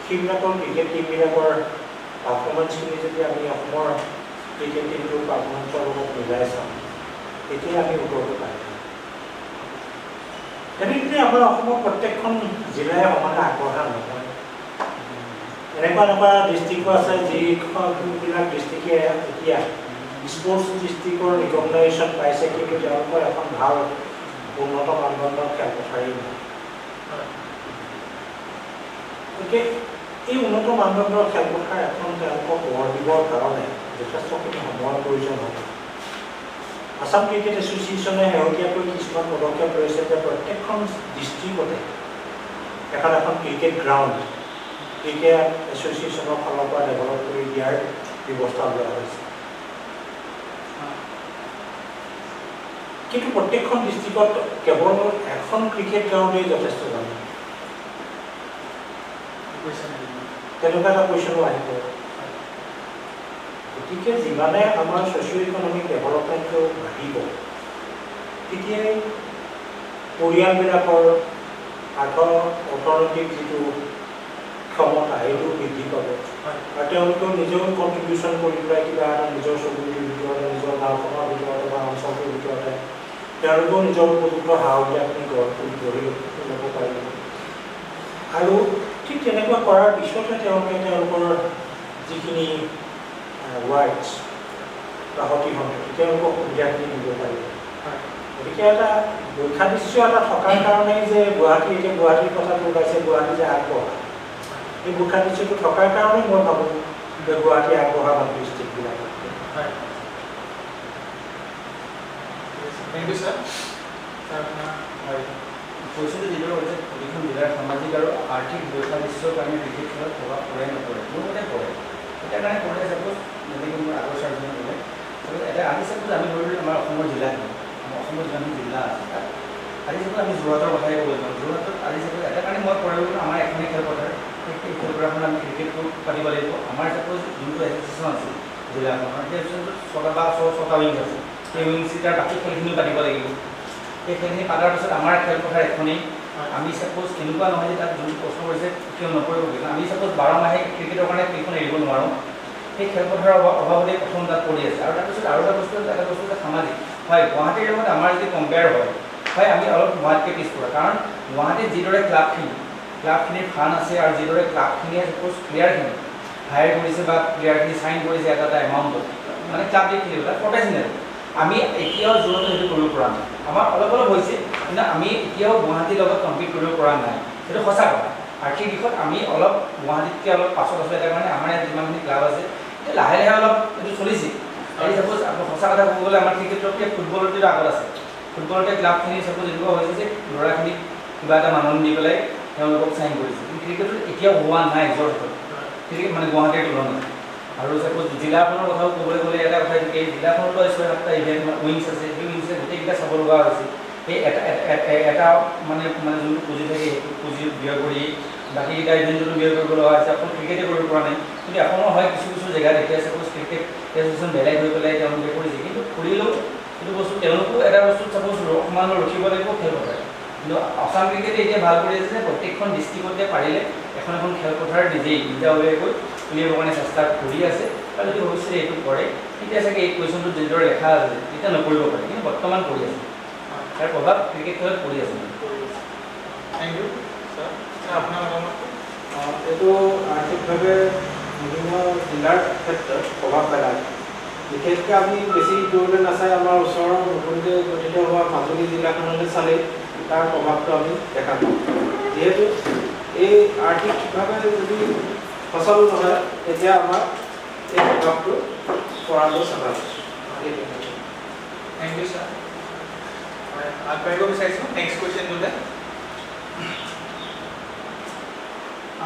সেইবিলাকৰ ক্ৰিকেট টিমবিলাকৰ পাৰফৰ্মেঞ্চখিনি যদি আমি অসমৰ ক্ৰিকেট টিমটোৰ পাৰফৰ্মেঞ্চৰ লগত মিলাই চাওঁ, তেতিয়া আমি উত্তৰটো পাই যাম। তেনেকৈ আমাৰ অসমৰ প্ৰত্যেকখন জিলাই সমানে আগবঢ়া নহয়। এনেকুৱা ডিষ্ট্ৰিক্টো আছে যিবিলাক ডিষ্ট্ৰিক্টে এতিয়া স্পৰ্টছ ডিষ্ট্ৰিক্টৰ ৰিকগনাইজেশ্যন পাইছে, কিন্তু তেওঁলোকৰ এখন ভাল উন্নত মানদণ্ডৰ খেলপথাৰেই নাই। গতিকে এই উন্নত মানদণ্ডৰ খেলপথাৰ এখন তেওঁলোকক গঢ় দিবৰ কাৰণে যথেষ্টখিনি সময়ৰ প্ৰয়োজন হ'ব। আসাম ক্ৰিকেট এছ'চিয়েশ্যনে শেহতীয়াকৈ কিছুমান পদক্ষেপ লৈছে যে প্ৰত্যেকখন ডিষ্ট্ৰিক্টতে এখন ক্ৰিকেট গ্ৰাউণ্ড ক্ৰিকেট এছ'চিয়েশ্যনৰ ফালৰ পৰা ডেভেলপ কৰি দিয়াৰ ব্যৱস্থা লোৱা হৈছে। কিন্তু প্ৰত্যেকখন ডিষ্ট্ৰিক্টত কেৱল এখন ক্ৰিকেট গ্ৰাউণ্ডেই যথেষ্ট জানে, তেনেকুৱা এটা কুৱেশ্যনো আহিব। গতিকে যিমানে আমাৰ ছ'চিঅ' ইকনমিক ডেভেলপমেণ্টটো বাঢ়িব, তেতিয়াই পৰিয়ালবিলাকৰ অৰ্থনৈতিক যিটো ক্ষমতা সেইটো বৃদ্ধি পাব, আৰু তেওঁলোকেও নিজেও কণ্ট্ৰিবিউশ্যন কৰি পেলাই কিবা এটা নিজৰ চুবুৰীৰ ভিতৰতে, নিজৰ গাঁওখনৰ ভিতৰতে বা অঞ্চলটোৰ ভিতৰতে তেওঁলোকেও নিজৰ উপযুক্ত সা সুবিধাখিনি গঢ়ি ল'ব পাৰিব। আৰু ঠিক তেনেকুৱা কৰাৰ পিছতহে তেওঁলোকৰ যিখিনি ৰাইটছ বা সতিসন্ততি তেওঁলোকক সুবিধাখিনি দিব পাৰিব। গতিকে এটা বৈসাদৃশ্য এটা থকাৰ কাৰণেই যে গুৱাহাটীৰ কথাটো ওলাইছে, গুৱাহাটী যে আগবঢ়া, এই বৈসাদৃশ্যটো থকাৰ কাৰণেই মই ভাবোঁ যে গুৱাহাটী আগবঢ়া বাকী ডিষ্ট্ৰিক্টবিলাকত। Thank you sir. হয়, কৈছিলোঁ যিদৰে হৈছে প্ৰতিখন জিলাৰ সামাজিক আৰু আৰ্থিক বৈসাদৃশ্যৰ কাৰণে ক্ৰিকেট খেলত প্ৰভাৱ পৰে নপৰে, মোৰ মতে পৰে। এটাৰ কাৰণে পৰে, চাপ'জ যেনেকৈ মোৰ আগৰ ছাৰজনে ক'লে, এটা আজি চাপ'জ আমি ধৰিলোঁ আমাৰ অসমৰ জিলাখিনি, আমাৰ অসমৰ যিমানখন জিলা আছে তাত আজি চাপ'জ আমি যোৰহাটৰ কথাই ক'ব যাওঁ, যোৰহাটত আজি চাপ'জ এটা কাৰণে মই পৰে বোলো আমাৰ এখনেই খেলপথাৰ, সেই খেলপথাৰখন আমি ক্ৰিকেটটো পাতিব লাগিব। আমাৰ চাপ'জ যোনটো এছ'চিয়েশ্যন আছিল জিলাখনৰ, সেই এছ'চিয়েশ্যনটোত 6টা উইং আছে, সেই উইং চিটাৰ বাকী খেলখিনিও পাতিব লাগিব। সেই খেলখিনি পতাৰ পিছত আমাৰ খেলপথাৰ এখনেই, আমি চাপ'জ এনেকুৱা নহয় যে তাত যোনটো প্ৰশ্ন কৰিছে কিয় নপৰিব, আমি চাপ'জ 12 মাহে ক্ৰিকেটৰ কাৰণে ফিল্ডখন এৰিব নোৱাৰোঁ, সেই খেলপথাৰৰ অভাৱতে প্ৰথম তাত পৰি আছে। আৰু তাৰপিছত আৰু এটা বস্তু সামাজিক হয়, গুৱাহাটীৰ লগত আমাৰ যদি কম্পেয়াৰ হয় আমি অলপ গুৱাহাটীতকৈ পিছপৰা, কাৰণ গুৱাহাটীত যিদৰে ক্লাবখিনিৰ ফাণ্ড আছে আৰু যিদৰে ক্লাবখিনিয়ে চাপ'জ প্লেয়াৰখিনি হায়াৰ কৰিছে বা প্লেয়াৰখিনি চাইন কৰিছে এটা এমাউণ্টত, মানে ক্লাব দি খেলিব তাত প্ৰটেকশ্যনেল, আমি এতিয়াও যোৰহাটত সেইটো কৰিব পৰা নাই। আমাৰ অলপ হৈছে, কিন্তু আমি এতিয়াও গুৱাহাটীৰ লগত কম্পিট কৰিব পৰা নাই, সেইটো সঁচা কথা। আৰ্থিক দিশত আমি অলপ গুৱাহাটীতকৈ অলপ পাছত আছোঁ, এটা কাৰণে আমাৰ ইয়াত যিমানখিনি ক্লাব আছে লাহে লাহে অলপ এইটো চলিছে। এই চাপ'জ সঁচা কথা ক'ব গ'লে আমাৰ ক্ৰিকেটতকৈ ফুটবলতকৈ আগত আছে। ফুটবলতে ক্লাবখিনি চাপ'জ এনেকুৱা হৈছে যে ল'ৰাখিনিক কিবা এটা মাননি দি পেলাই তেওঁলোকক চাইন কৰিছে, কিন্তু ক্ৰিকেটত এতিয়াও হোৱা নাই যোৰহাটত, ক্ৰিকেট মানে গুৱাহাটীৰ তুলনাত। আৰু চাপ'জ জিলাখনৰ কথাও ক'বলৈ গ'লে এটা কথা থাকে, জিলাখনতো 6-7টা ইভেণ্ট উইংছ আছে, সেই উইংছে গোটেইকেইটা চাব লগা হৈছে। সেই এটা মানে যোনটো পুঁজি থাকে সেইটো পুঁজি ব্যয় কৰি বাকীকেইটা ইভেণ্টতো ব্যয় কৰিব লগা হৈছে, অকল ক্ৰিকেটে কৰিব পৰা নাই। কিন্তু এখনো হয় কিছু জেগাত এতিয়া চাপ'জ ক্ৰিকেট এছ'চিয়েশ্যন বেলেগ হৈ পেলাই তেওঁলোকে কৰিছে, কিন্তু কৰিলেও সেইটো বস্তু তেওঁলোকো এটা বস্তুত চাপ'জ অকণমান ৰখিব লাগিব খেলপথাৰ। কিন্তু আসাম ক্ৰিকেটে এতিয়া ভাল কৰি আছে যে প্ৰত্যেকখন ডিষ্ট্ৰিক্টতে পাৰিলে এখন খেলপথাৰ নিজাববীয়াকৈ উলিয়াবৰ কাৰণে চেষ্টা কৰি আছে, আৰু যদি ভৱিষ্যতে এইটো কৰে তেতিয়া চাগে এই কুৱেশ্যনটো যিদৰে লেখা আছে তেতিয়া নকৰিব পাৰে, কিন্তু বৰ্তমান কৰি আছে, তাৰ প্ৰভাৱ ক্ৰিকেট খেলত পৰি আছে। Thank you sir. আপোনাৰ মতামত? এইটো আৰ্থিকভাৱে বিভিন্ন জিলাৰ ক্ষেত্ৰত প্ৰভাৱ পেলায়। বিশেষকৈ আমি বেছি দূৰলৈ নাচাই আমাৰ ওচৰৰ নতুনকৈ গঠিত হোৱা মাজুলী জিলাখনলৈ চালেই তাৰ প্ৰভাৱটো আমি দেখা পাওঁ। যিহেতু এই আৰ্থিকভাৱে যদি সচল নহয় তেতিয়া আমাৰ এই প্ৰভাৱটো পৰাটো স্বাভাৱিক। Thank you sir. হয়, আগবাঢ়িব বিচাৰিছোঁ নেক্সট কুৱেশ্যনটোলৈ।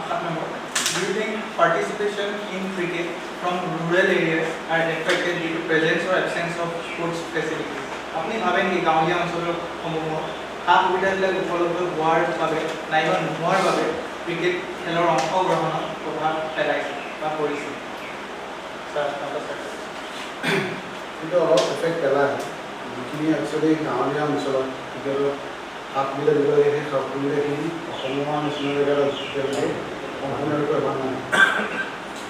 7 number, do you think participation in cricket from rural areas are affected due to presence or absence of sports facilities? আপুনি ভাবে নেকি গাঁৱলীয়া অঞ্চলসমূহত সা সুবিধাবিলাক উপলব্ধ হোৱাৰ বাবে নাইবা নোহোৱাৰ বাবে ক্ৰিকেট খেলৰ অংশগ্ৰহণত প্ৰভাৱ পেলাইছে বা পৰিছে? Sir, number sir. কিন্তু অলপ এফেক্ট পেলায় যিখিনি একচুৱেলি গাঁৱলীয়া অঞ্চলত ক্ৰিকেটত হাত মিলাই দিব লাগে সেই হাত মিলাইখিনি অসমৰ নিচিনা জেগাত এতিয়ালৈকে সম্পূৰ্ণৰূপে হোৱা নাই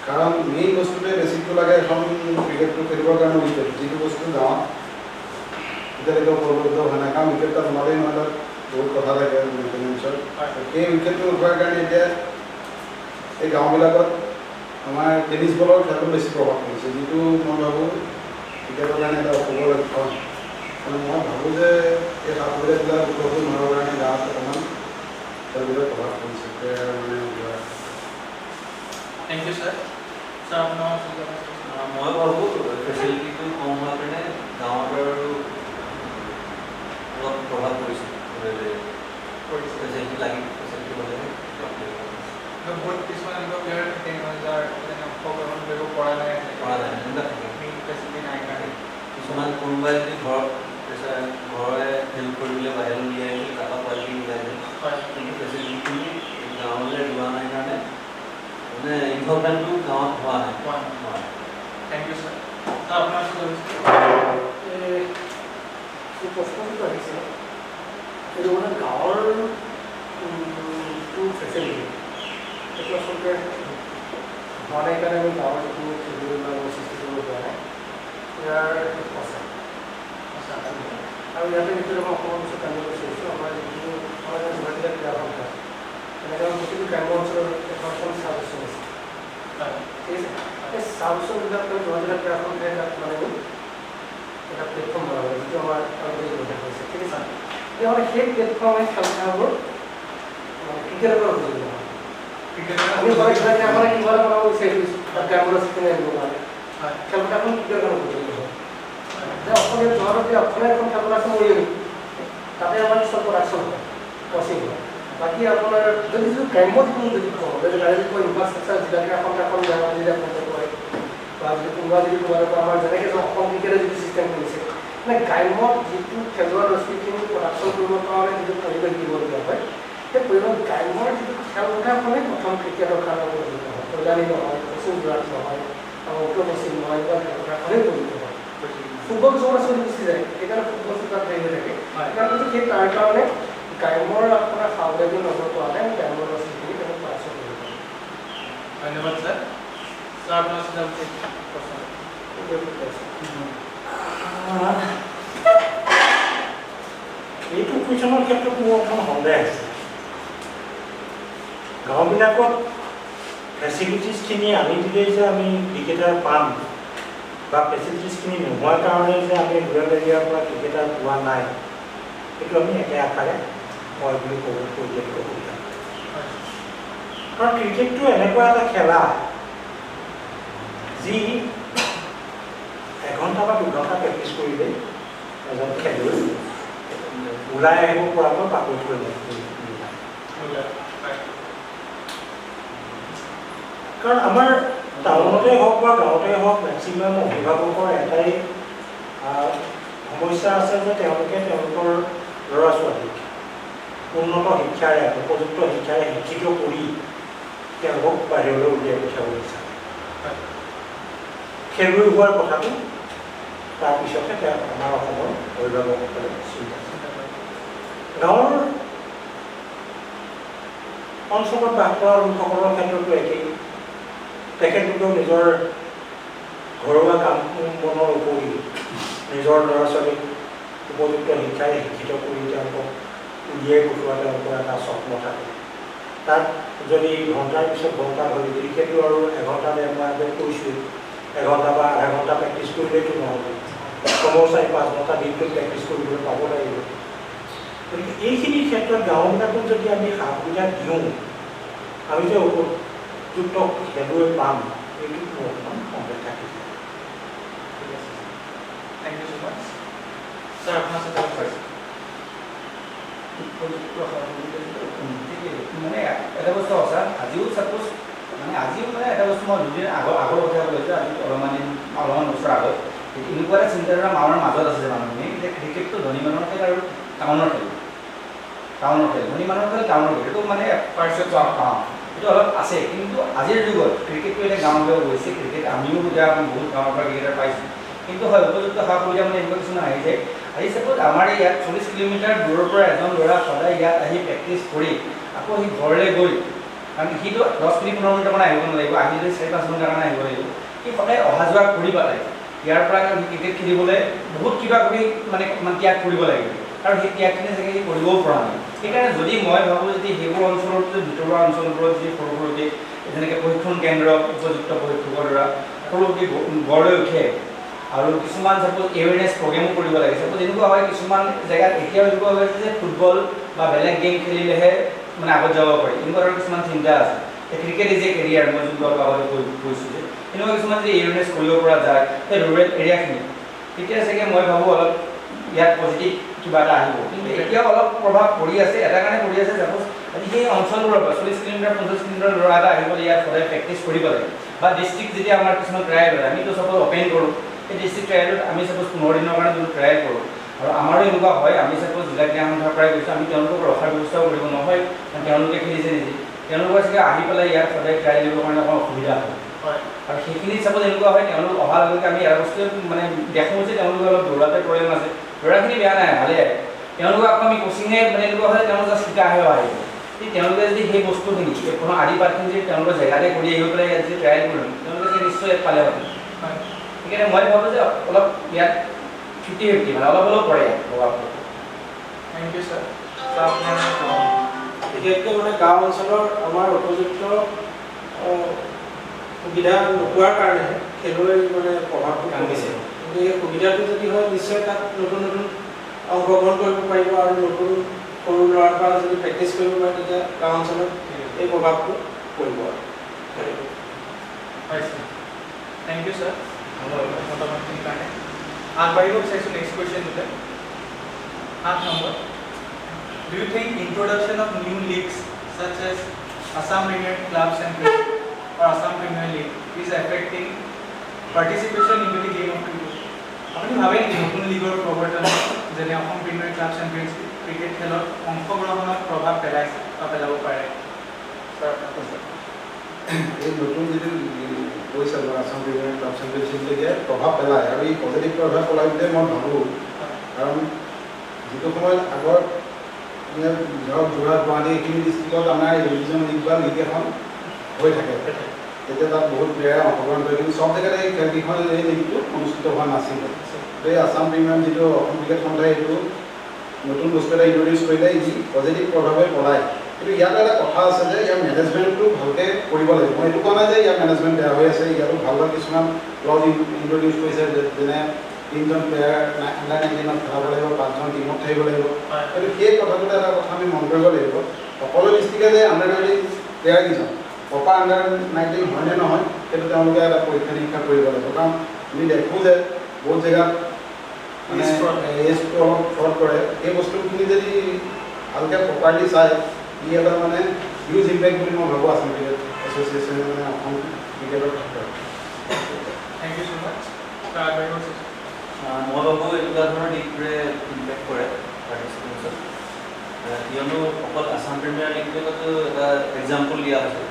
কাৰণ মেইন বস্তুটোৱে বেছিকটো লাগে এখন ক্ৰিকেটটো খেলিবৰ কাৰণে উইকেট যিটো বস্তু গাঁৱত এতিয়ালৈকে উপলব্ধ হোৱা নাই কাৰণ উইকেট এটা বনালেই নহয় তাত বহুত কথা থাকে মেইনটেনেঞ্চৰ সেই উইকেটটো নোপোৱাৰ কাৰণে এতিয়া এই গাঁওবিলাকত আমাৰ টেনিছ বলৰ খেলটো বেছি প্ৰভাৱ পৰিছে যিটো মই ভাবোঁ ক্ৰিকেটৰ কাৰণে এটা অশুভ লক্ষণ কাৰণ মই ভাবোঁ যে এই সাফল্যবিলাক উপলব্ধ নোহোৱাৰ কাৰণে গাঁৱত অকণমান খেলবিলাক প্ৰভাৱ পৰিছে মানে Thank you, sir. Sir, now, মই ভাবোঁ ফেচিলিটিটো কম হোৱাৰ কাৰণে গাঁৱত আৰু অলপ প্ৰভাৱ পৰিছে ফেচিলিটি লাগি ফেচিলিটি হ'লে বহুত কিছুমান এনেকুৱা প্লেয়াৰ থাকে যাৰ অংশগ্ৰহণ কৰিব পৰা নাই ফেচিলিটি নাই কাৰণে কিছুমান কোনোবাই যদি ঘৰে হেল্প কৰিবলৈ বাহিৰত উলিয়াই আহিলে তাৰপৰা কোৱালিটি মিলাই যায় কিন্তু ফেচিলিটিখিনি গাঁৱলৈ লোৱা নাই কাৰণে মানে ইনভলভমেণ্টটো গাঁৱত হোৱা নাই Thank you, sir. Sir, আপোনাৰ প্ৰশ্নটো আহিছে এইটো মানে গাঁৱৰ যিটো ফেচিলিটি সেইটো আচলতে হোৱা নাই কাৰণে আমি গাঁৱৰ যিটো খেলিবলৈ সৃষ্টি কৰিব পৰা নাই ইয়াৰ সঁচা আৰু ইয়াতে ভিতৰত মই অসমৰ পিছত জানিব বিচাৰিছোঁ আমাৰ যিটো আমাৰ গুৱাহাটীত ক্ৰীড়া সন্থা তেনেকৈ প্ৰতিটো গ্ৰাম্য অঞ্চলৰ এখন চাব ষ্টেচন আছে ঠিক আছে এই চাব ষ্টেচনবিলাক গুৱাহাটীত ক্ৰীড়া সন্থাই তাত মানে এটা প্লেটফৰ্ম বনাব যিটো আমাৰ হৈছে ঠিক আছে এতিয়া মানে সেই প্লেটফৰ্মে খেল-খেলাবোৰ ক্ৰিকেটৰ পৰা বুজিব আমি ঘৰে কিবাকৈ আমাৰ কিবা এটা বনাব বিচাৰিছোঁ তাত গ্ৰাম্য চিকেন আনিব কাৰণে খেলপথাৰখন ক্ৰিকেটৰ কাৰণে বুজিব যে অসমীয়া যোৱাতে অসমীয়া এখন খেলপথাৰখন মৰি গ'ল তাতে আমাৰ কিছুমান প্ৰডাকশ্যন হয় কচিং হয় বাকী আপোনাৰ যদি যিটো গ্ৰাম্য যিটো যদি কওঁ যদি ইনফ্ৰাষ্ট্ৰাকচাৰ জিলাকে এখন যদি আপোনালোকে কৰে বা যদি কোনোবা যদি তোমালোকৰ আমাৰ যেনেকৈ অসম ক্ৰিকেটৰ যিটো ছিষ্টেম কৰিছে মানে গ্ৰাম্যত যিটো খেলুৱৈ ল'ৰা-ছোৱালীখিনি প্ৰডাকশ্যন কৰিবৰ কাৰণে যিটো পৰিৱেশ দিবলগীয়া হয় সেই পৰিৱেশ গ্ৰাম্যৰ যিটো খেলপথাৰখনেই প্ৰথম ক্ৰিকেটৰ কাৰণে উপযুক্ত হয় কল্যাণী নহয় পশ্চিম যোৰহাট নহয় আমাৰ উত্তৰ পশ্চিম নহয় বা খেলপথাৰখনেই উপযুক্ত হয় ফুটবল কিছুমানে চলি গুচি যায় সেইকাৰণে ফুটবলটো তাত হেৰি হৈ থাকে সেইকাৰণে যদি সেই তাৰ কাৰণে গ্ৰাম্যৰ আপোনাৰ সাৱধানী নজৰ পোৱা নাই গ্ৰাম্যৰ ল'ৰা-ছোৱালীখিনি তেওঁ প্ৰডাকশ্যন কৰিব পাৰে ধন্যবাদ, sir. Sir, আপোনাৰ প্ৰশ্ন এইটো কুৱেশ্যনৰ ক্ষেত্ৰত মোৰ অকণমান সন্দেহ আছে গাঁওবিলাকত ফেচিলিটিছখিনি আনি দিলেই যে আমি ক্ৰিকেটাৰ পাম বা ফেচিলিটিছখিনি নোহোৱাৰ কাৰণে যে আমি ৰুৰেল এৰিয়াৰ পৰা ক্ৰিকেটাৰ পোৱা নাই সেইটো আমি একে আশাৰে হয় বুলি ক'ব সুবিধা কাৰণ ক্ৰিকেটটো এনেকুৱা এটা খেলা যি এঘণ্টা বা দুঘণ্টা প্ৰেক্টিছ কৰিলেই এজন খেলুৱৈ ওলাই আহিব পৰাকৈ পাকৈত হৈ যায় কাৰণ আমাৰ টাউনতে হওক বা গাঁৱতে হওক মেক্সিমাম অভিভাৱকৰ এটাই সমস্যা আছে যে তেওঁলোকে তেওঁলোকৰ ল'ৰা-ছোৱালীক উন্নত শিক্ষাৰে উপযুক্ত শিক্ষাৰে শিক্ষিত কৰি তেওঁলোকক বাহিৰলৈ উলিয়াই পঠিয়াব বিচাৰে খেলুৱৈ হোৱাৰ কথাটো তাৰপিছতে আমাৰ অসমৰ অভিভাৱকসকলে চিন্তা কৰে গাঁৱৰ অঞ্চলত বাস কৰা লোকসকলৰ ক্ষেত্ৰতো একেই তেখেতলোকেও নিজৰ ঘৰুৱা কাম বনৰ উপৰি নিজৰ ল'ৰা-ছোৱালীক উপযুক্ত শিক্ষাৰে শিক্ষিত কৰি তেওঁলোকক উলিয়াই পঠোৱা তেওঁলোকৰ এটা স্বপ্ন থাকে তাত যদি ঘণ্টাৰ পিছত ঘণ্টা ধৰি ক্ৰিকেটো আৰু এঘণ্টা মই কৈছোঁ এঘণ্টা বা আধা ঘণ্টা প্ৰেক্টিছ কৰিলেইতো নহ'ব কমেও 4-5 ঘণ্টা দিনটো প্ৰেক্টিছ কৰিবলৈ পাব লাগিব গতিকে এইখিনি ক্ষেত্ৰত গাঁওবিলাকত যদি আমি সা-সুবিধা দিওঁ আমি যে উপযুক্ত খেলুৱৈ পাম এইটো মোৰ অকণমান সন্দেহ থাকে Thank you so much. Sir, আপোনাৰ মানে এটা বস্তু সঁচা আজিও চাপোজ মানে আজিও মানে এটা বস্তু মই দুদিন আগৰ কথা কৈছোঁ আজি অলপমান বছৰ আগত এনেকুৱা এটা চিন্তাধাৰা আমাৰ মাজত আছে যে মানুহখিনি যে ক্ৰিকেটটো ধনী মানুহৰ খেল আৰু টাউনৰ খেল ধনী মানুহৰ খেল টাউনৰ খেল এইটো মানে সেইটো অলপ আছে। কিন্তু আজিৰ যুগত ক্ৰিকেটটো এতিয়া গাঁৱলৈ গৈছে, ক্ৰিকেট আমিও এতিয়া বহুত গাঁৱৰ পৰা ক্ৰিকেটাৰ পাইছোঁ, কিন্তু হয় উপযুক্ত সা সুবিধা মানে এনেকুৱা কিছুমান আহি যায়। আজি চাপ'জ আমাৰ ইয়াত 40 কিলোমিটাৰ দূৰৰ পৰা এজন ল'ৰা সদায় ইয়াত আহি প্ৰেক্টিছ কৰি আকৌ সি ঘৰলৈ গৈ, কাৰণ সিটো 10 মিনিট 15 মিনিটৰ কাৰণে আহিব নালাগিব, আহি যদি 4-5 ঘণ্টাৰ কাৰণে আহিব লাগিব, সি সদায় অহা যোৱা কৰি পেলাই ইয়াৰ পৰা ক্ৰিকেট খেলিবলৈ বহুত কিবা কিবি মানে ত্যাগ কৰিব লাগিব, আৰু সেই ত্যাগখিনি চাগে সি কৰিবও পৰা নাই। সেইকাৰণে যদি মই ভাবোঁ যদি সেইবোৰ অঞ্চলত যদি ভিতৰুৱা অঞ্চলবোৰত যদি সৰু সৰুকৈ যেনেকৈ প্ৰশিক্ষণ কেন্দ্ৰ উপযুক্ত প্ৰশিক্ষকৰ দ্বাৰা সৰুকৈ গঢ় লৈ উঠে, আৰু কিছুমান চাপ'জ এৱেৰনেছ প্ৰগ্ৰেমো কৰিব লাগে। চাপ'জ এনেকুৱা হয় কিছুমান জেগাত এতিয়াও এনেকুৱা হৈ আছে যে ফুটবল বা বেলেগ গেম খেলিলেহে মানে আগত যাব পাৰি, এনেকুৱা ধৰণৰ কিছুমান চিন্তা আছে। ক্ৰিকেট ইজ এ কেৰিয়াৰ, মই যোনটো অলপ আগতে কৈছোঁ যে এনেকুৱা কিছুমান যদি এৱেৰনেছ কৰিব পৰা যায় সেই ৰুৰেল এৰিয়াখিনি, তেতিয়া চাগে মই ভাবোঁ অলপ ইয়াত পজিটিভ কিবা এটা আহিব। কিন্তু এতিয়াও অলপ প্ৰভাৱ পৰি আছে, এটা কাৰণে পৰি আছে চাপ'জ আজি সেই অঞ্চলবোৰৰ পৰা 40 কিলোমিটাৰ 50 কিলোমিটাৰ ল'ৰা এটা আহিবলৈ ইয়াত সদায় প্ৰেক্টিছ কৰিব লাগে, বা ডিষ্ট্ৰিক্ট যেতিয়া আমাৰ কিছুমান ট্ৰায়েল হয়, আমিতো চাপ'জ অপেন কৰোঁ, সেই ডিষ্ট্ৰিক্ট ট্ৰায়েলত আমি চাপ'জ 15 দিনৰ কাৰণে যোনটো ট্ৰায়েল কৰোঁ, আৰু আমাৰো এনেকুৱা হয় আমি চাপ'জ জিলা ক্ৰীড়া সন্থাৰ পৰাই গৈছোঁ, আমি তেওঁলোকক ৰখাৰ ব্যৱস্থাও কৰিব নহয়, কাৰণ তেওঁলোকে খেলিছে নিজে, তেওঁলোকৰ চাগে আহি পেলাই ইয়াত সদায় ট্ৰায়েল দিবৰ কাৰণে অকণ অসুবিধা হয়। আৰু সেইখিনি চাপ'জ এনেকুৱা হয় তেওঁলোক অহাৰ লগে আমি এটা বস্তুৱে মানে দেখোঁ যে তেওঁলোকে অলপ দৌৰাতে প্ৰব্লেম আছে, দৌৰাখিনি বেয়া নাই, ভালেই আহে, তেওঁলোকক আকৌ আমি কোচিঙে মানে এনেকুৱা হয় তেওঁলোক জাষ্ট শিকাহে আহিব। তেওঁলোকে যদি সেই বস্তুখিনি কোনো আদি পাঠখিনি যদি তেওঁলোকৰ জেগাতে কৰি আহিব পেলাই ইয়াত যদি ট্ৰায়েল কৰিম, তেওঁলোকে নিশ্চয় পালে হয়। সেইকাৰণে মই ভাবোঁ যে অলপ ইয়াত 50-50 মানে অলপ অলপ পৰে প্ৰভাৱটো। Thank you sir. আপোনাৰ বিশেষকৈ মানে গাঁও অঞ্চলৰ আমাৰ উপযুক্ত সুবিধা নোপোৱাৰ কাৰণে খেলুৱৈ মানে প্ৰভাৱটো কমিছে। কিন্তু এই সুবিধাটো যদি হয় নিশ্চয় তাত নতুন নতুন অংশগ্ৰহণ কৰিব পাৰিব, আৰু নতুন সৰু ল'ৰাৰ পৰা যদি প্ৰেক্টিছ কৰিব পাৰে তেতিয়া গাঁও অঞ্চলত এই প্ৰভাৱটো পৰিব। হয় ছাৰ, থেংক ইউ ছাৰ মতামতখিনিৰ কাৰণে। আগবাঢ়িব বিচাৰিছোঁ নেক্সট কুৱেশ্যনটোতে। 8 number, do you think introduction of new leagues such as Assam Premier Clubs and or Assam Premier League is affecting participation in the game of cricket? আপুনি ভাবে নেকি নতুন লীগৰ প্ৰৱৰ্তন যেনে Assam premier club champions cricket খেলত অংশগ্ৰহণত প্ৰভাৱ পেলাইছে বা পেলাব পাৰে? এই নতুন যিটো কৈছে আসাম প্ৰিমিয়াৰ ক্লাব চেম্পিয়নশ্বিপলৈকে প্ৰভাৱ পেলায়, আৰু এই পজিটিভ প্ৰভাৱ পেলায় বুলি মই ভাবোঁ। কাৰণ যিটো সময়ত আগত ধৰক যোৰহাট গুৱাহাটী এইখিনি ডিষ্ট্ৰিক্টত আমাৰ ৰিভিজন লীগ বা লীগ এখন হৈ থাকে, তেতিয়া তাত বহুত প্লেয়াৰে অংশগ্ৰহণ কৰে, কিন্তু চব জেগাতে এই খেলকেইখন এই লীগটো অনুষ্ঠিত হোৱা নাছিল। এই আসাম প্ৰিমিয়াম যিটো অসম ক্ৰিকেট সন্থাই এইটো নতুন বস্তু এটা ইণ্ট্ৰডিউচ কৰিলে ই পজিটিভ প্ৰভাৱে পেলায়। কিন্তু ইয়াত এটা কথা আছে যে ইয়াৰ মেনেজমেণ্টটো ভালকৈ কৰিব লাগিব। মই এইটো কোৱা নাই যে ইয়াৰ মেনেজমেণ্ট বেয়া হৈ আছে, ইয়াতো ভাল ভাল কিছুমান ক্লজ ইণ্ট্ৰডিউচ কৰিছে, যেনে 3জন প্লেয়াৰ আণ্ডাৰ 19ত খেলাব লাগিব, 5জন টিমত থাকিব লাগিব। কিন্তু সেই কথাটোতে এটা কথা আমি মন কৰিব লাগিব, সকলো ডিষ্ট্ৰিক্টে যে আণ্ডাৰ 19 প্লেয়াৰ কেইজন প্ৰপাৰ আণ্ডাৰ 19 হয়নে নহয় সেইটো তেওঁলোকে এটা পৰীক্ষা নিৰীক্ষা কৰিব লাগিব। কাৰণ আমি দেখোঁ যে বহুত জেগাত মানে এজটো অলপ ফ্ৰড কৰে, এই বস্তুখিনি যদি ভালকৈ প্ৰপাৰলি চায় ই এটা মানে হিউজ ইম্পেক্ট বুলি মই ভাবোঁ আসাম ক্ৰিকেট এছ'চিয়েশ্যনে মানে অসম ক্ৰিকেটৰ ক্ষেত্ৰত। থেংক ইউ ছ' মাছ। মই ভাবোঁ এনেকুৱা ধৰণৰ দিশবোৰে ইম্পেক্ট কৰে পাৰ্টিচিপেণ্টছত, কিয়নো অকল আসাম প্ৰিমিয়াৰ লীগটো এটা এক্সাম্পল দিয়া হৈছে।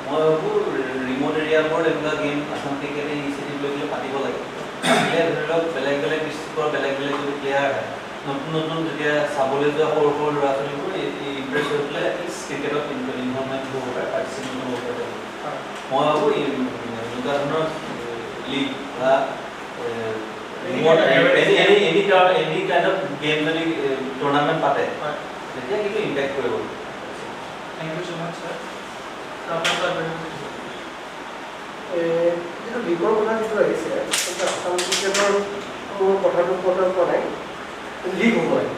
মই ভাবোঁ ৰিম'ট এৰিয়াবোৰত এনেকুৱা গেম আসাম ক্ৰিকেটে ইনিচিয়েটিভ লৈ পেলাই পাতিব লাগে। ধৰি লওক বেলেগ বেলেগ ডিষ্ট্ৰিক্টৰ বেলেগ বেলেগ যদি প্লেয়াৰ আহে, নতুন নতুন যেতিয়া চাবলৈ যোৱা সৰু সৰু ল'ৰা ছোৱালীবোৰ ইম্প্ৰেছ হৈ পেলাই এটলিষ্ট ক্ৰিকেটত ইনভলভমেণ্ট হ'ব পাৰে, পাৰ্টিচিপেণ্ট হ'ব পাৰে। মই ভাবোঁ এনেকুৱা ধৰণৰ লীগ বা এনি কাইণ্ড অফ গেম যদি টুৰ্ণামেণ্ট পাতে তেতিয়া কিন্তু ইম্পেক্ট কৰিব। Thank you so' much sir. যিটো লীগৰ কথা যিটো আহিছে, আসাম ক্ৰিকেটৰ মোৰ কথাটো কোৱা নাই, লীগ হ'ব লাগে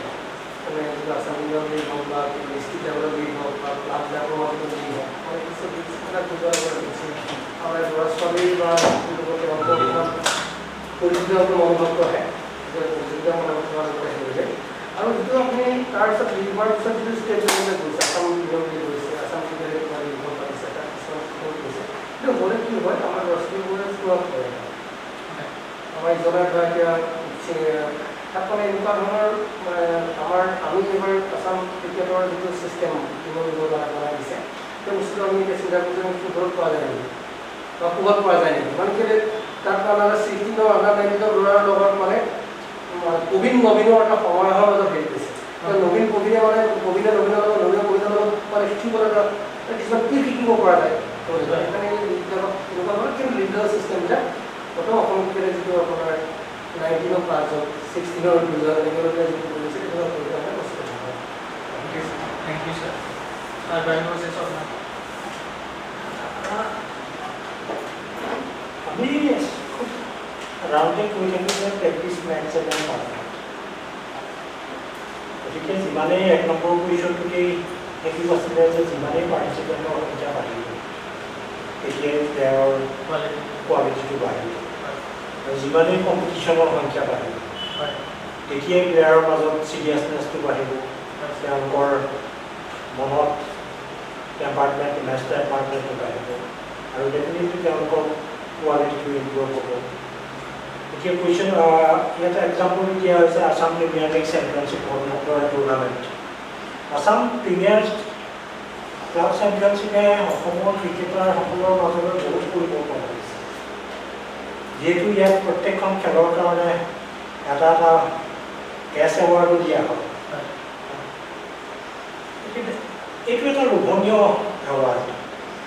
মানে যিটো আসাম প্ৰিমিয়াৰ লীগ হওক বা ডিষ্ট্ৰিক্ট লেভেলৰ লীগ হওক বা ক্লাব লেভেলৰ মাজত লীগ হওক, মানে কিছু কথা বুজোৱা আমাৰ ল'ৰা ছোৱালী বা পৰিচিত মনোভাৱটো আহে, পৰিচিত মনোভাৱটো আহিলে। আৰু যিটো আপুনি তাৰপিছত লীগ হোৱাৰ পিছত যিটো ষ্টেট লেভেলে গৈছে, আসাম প্ৰিমিয়াৰ লীগ গৈছে, আসাম ক্ৰিকেট কিবা লীগ হ'ব পাৰিছে, তাৰ কিছুমান গৈছে, কিন্তু হ'লে কি হয় আমাৰ ল'ৰা ছোৱালীবোৰে চোৱা কৰে। আমাৰ ইজনে ধৰা এতিয়া তাত মানে এনেকুৱা ধৰণৰ আমি এইবাৰ আসাম ক্ৰিকেটৰ যিটো ছিষ্টেম বনাই দিছে, সেই বস্তুটো বস্তুটো আমি এতিয়া চিন্তা কৰিছোঁ আমি ফুটবলত পোৱা যায় নেকি বা ক'ৰবাত পোৱা যায় নেকি মানে কেলৈ তাত মানে 16 আণ্ডাৰ 19 ল'ৰাৰ লগত মানে প্ৰবীণ নবীনৰ এটা সমাৰোহৰ মাজত হেৰি কৰিছে নবীন প্ৰবীণে মানে প্ৰবীণে নবীনৰ লগত নবীনে প্ৰবীণৰ লগত মানে শিকিবলৈ কিছুমান কি শিকিব পৰা যায় সেইকাৰণে এইবিলাকক এনেকুৱা ধৰণৰ কিন্তু লিডাৰ ছিষ্টেমবিলাক প্ৰথম অসমত কেলৈ যিটো আপোনাৰ 19 ক্লাছ 16 এনেকৈ যিটো কৰিছে সেইটো Thank you, sir. Brian was this or not? আমি খুব ৰাউণ্ডে কৰি থাকোঁ যে প্ৰেক্টিচ মেটছ একদম পাৰোঁ গতিকে যিমানেই 1 নম্বৰ পজিশ্যনটোতেই থাকিব আছিলে যে যিমানেই পাৰ্টিচিপেণ্টৰ সংখ্যা বাঢ়িব তেতিয়াই তেওঁৰ কোৱালিটিটো বাঢ়িব আৰু যিমানেই কম্পিটিশ্যনৰ সংখ্যা বাঢ়িব তেতিয়াই প্লেয়াৰৰ মাজত চিৰিয়াছনেছটো বাঢ়িব তেওঁলোকৰ মনত টেম্পাৰমেণ্ট মেচ টেম্পাৰমেণ্টটো বাঢ়িব আৰু ডেফিনেটলি তেওঁলোকৰ কোৱালিটিটো ইম্প্ৰুভ হ'ব এতিয়া কুৱেশ্যন ইয়াতে এক্সাম্পল দিয়া হৈছে Assam premier league championship tournament Assam premier club চেম্পিয়নশ্বিপে অসমৰ ক্ৰিকেটাৰসকলৰ মাজলৈ বহুত পৰিৱৰ্তন কৰিছে যিহেতু ইয়াত প্ৰত্যেকখন খেলৰ কাৰণে এটা এটা কেছ এৱাৰ্ডো দিয়া হয় এইটো এটা লোভনীয় এৱাৰ্ড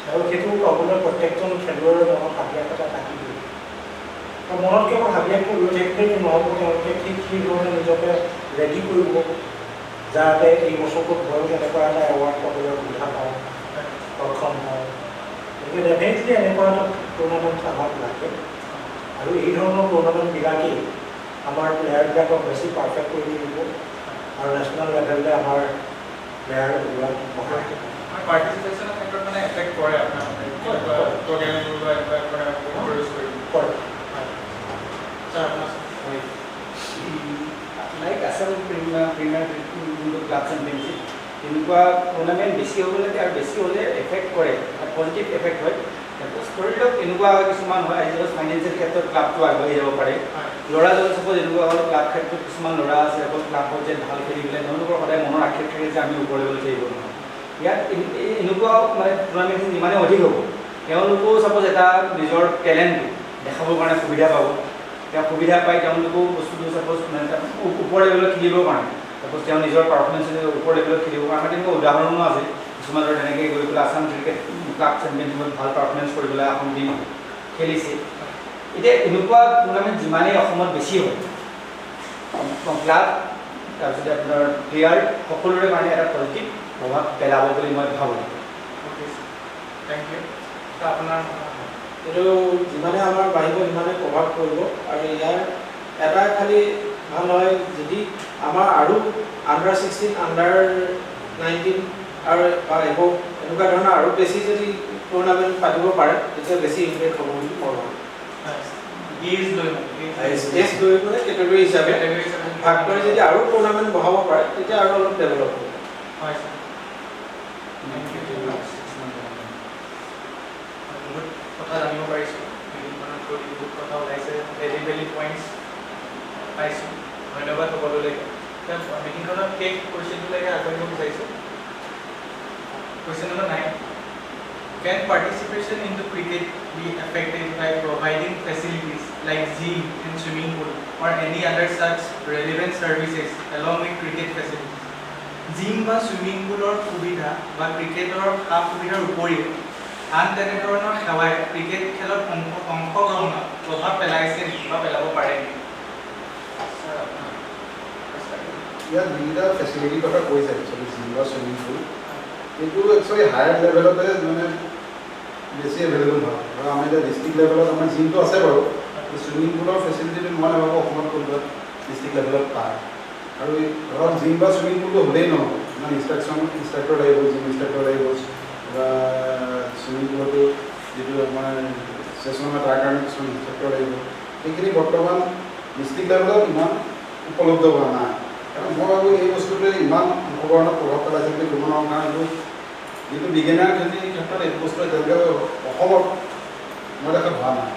আৰু সেইটো পাবলৈ প্ৰত্যেকজন খেলুৱৈৰ মনত হাবিয়াস এটা থাকিবই আৰু মনত কেৱল হাবিয়াসটো লৈ থাকিলেই নহ'ব তেওঁলোকে ঠিক সেইধৰণে নিজকে ৰেডি কৰিব যাতে এই বছৰটোত ময়ো এনেকুৱা এটা এৱাৰ্ড পাবলৈ সুবিধা পাওঁ সক্ষম হওঁ গতিকে ডেফিনেটলি এনেকুৱা এটা টুৰ্ণামেণ্ট আমাক লাগে আৰু এই ধৰণৰ টুৰ্ণামেণ্টবিলাকেই আমাৰ প্লেয়াৰবিলাকক বেছি পাৰফেক্ট কৰি তুলিব আৰু নেশ্যনেল লেভেললৈ আমাৰ প্লেয়াৰ ওলোৱাত সহায় কৰিব পাৰ্টিচিপেশ্যনৰ ক্ষেত্ৰত মানে এফেক্ট কৰে আপোনাৰ প্ৰগ্ৰেমিং বা প্ৰডিউচ কৰিব কৰে ছাৰ আপোনাৰ লাইক আসাম প্ৰিমিয়াৰ যোনটো ক্লাব চেম্পিয়নশ্বিপ তেনেকুৱা টুৰ্ণামেণ্ট বেছি হ'ব লাগে আৰু বেছি হ'লে এফেক্ট কৰে পজিটিভ এফেক্ট হয় ধৰি লওক এনেকুৱা কিছুমান হয় আজি ফাইনেন্সিয়েল ক্ষেত্ৰত ক্লাবটো আগবাঢ়ি যাব পাৰে ল'ৰাজন চাপ'জ এনেকুৱা হ'ল ক্লাব ক্ষেত্ৰত কিছুমান ল'ৰা আছে অকল ক্লাবত যে ভাল খেলি পেলাই তেওঁলোকৰ সদায় মনৰ আক্ষেপ থাকে যে আমি ওপৰলৈ গ'লে খেলিব নোৱাৰোঁ ইয়াত এনেকুৱা মানে টুৰ্ণামেণ্টখিনি যিমানে অধিক হ'ব তেওঁলোকেও চাপ'জ এটা নিজৰ টেলেণ্টটো দেখাবৰ কাৰণে সুবিধা পাব তেওঁ সুবিধা পাই তেওঁলোকেও বস্তুটো চাপ'জ মানে ওপৰ লেভেলত খেলিবৰ কাৰণে চাপ'জ তেওঁ নিজৰ পাৰফৰ্মেঞ্চ ওপৰ লেভেলত খেলিবৰ কাৰণে তেনেকুৱা উদাহৰণো আছে কিছুমান ধৰ তেনেকৈ গৈ পেলাই আসাম ক্ৰিকেট ক্লাব চেম্পিয়নশ্বিপত ভাল পাৰফৰ্মেঞ্চ কৰি পেলাই অসম টীম খেলিছে এতিয়া এনেকুৱা টুৰ্ণামেণ্ট যিমানেই অসমত বেছি হয় ক্লাব তাৰপিছতে আপোনাৰ প্লেয়াৰ সকলোৰে কাৰণে এটা পজিটিভ প্ৰভাৱ পেলাব বুলি মই ভাবোঁ থেংক ইউ আপোনাৰ এইটো যিমানে আমাৰ বাঢ়িব সিমানে প্ৰভাৱ পৰিব আৰু ইয়াৰ এটা খালি ভাল হয় যদি আমাৰ আৰু আণ্ডাৰ 16 আণ্ডাৰ 19 আৰু বা এবভ এনেকুৱা ধৰণৰ আৰু বেছি যদি টুৰ্ণামেণ্ট পাতিব পাৰে তেতিয়া বেছি ইম্পেক্ট হ'ব বুলি মই ভাবোঁ ষ্টেজ লৈ মানে কেটেগৰী হিচাপে ভাগ কৰি যদি আৰু টুৰ্ণামেণ্ট বঢ়াব পাৰে তেতিয়া আৰু অলপ ডেভেলপ হ'ব হয় ছাৰ বহুত কথা জানিব পাৰিছোঁ মিটিংখনত গৈ বহুত কথা ওলাইছে ভেলি পইণ্টছ পাইছোঁ ধন্যবাদ সকলোলৈকে মিটিংখনত শেষ কুৱেশ্যনটোলৈকে আগবাঢ়িব বিচাৰিছোঁ Question number 9. Can participation in the cricket be affected by providing facilities like gym and swimming pool or any other such relevant services along with cricket facilities? Gym বা swimming poolৰ সুবিধা বা ক্ৰিকেটৰ সা সুবিধাৰ উপৰিও আন তেনেধৰণৰ সেৱাই ক্ৰিকেট খেলত অংশগ্ৰহণত প্ৰভাৱ পেলাইছে নেকি বা পেলাব পাৰে নেকি? ইয়াত যিকেইটা ফেচিলিটিৰ কথা কৈছে একচুৱেলি জিম বা চুইমিং পুল এইটো একচুৱেলি হায়াৰ লেভেলতে মানে বেছি এভেইলেবল হয় আৰু আমাৰ এতিয়া ডিষ্ট্ৰিক্ট লেভেলত আমাৰ জিমটো আছে বাৰু চুইমিং পুলৰ ফেচিলিটিটো মই নাভাবোঁ অসমত কোনোবা ডিষ্ট্ৰিক্ট লেভেলত পায় আৰু ধৰক জিম বা চুইমিং পুলটো হ'লেই নহ'ব ইমান ইনষ্ট্ৰাক্টৰ লাগিব জিম ইনষ্ট্ৰাক্টৰ লাগিব বা চুইমিং পুলতো যিটো আমাৰ ছেশ্যন হয় তাৰ কাৰণে কিছুমান ইনষ্ট্ৰাক্টৰ লাগিব সেইখিনি বৰ্তমান ডিষ্ট্ৰিক্ট লেভেলত ইমান উপলব্ধ হোৱা নাই কাৰণ মই ভাবোঁ এই বস্তুটোৱে ইমান অংশগ্ৰহণত প্ৰভাৱ পেলাইছে বুলি ক'ব নোৱাৰোঁ কাৰণ এইটো যিটো বিগিনাৰ যদি ক্ষেত্ৰত এইটো বস্তু এতিয়ালৈকে অসমত মই দেখাত হোৱা নাই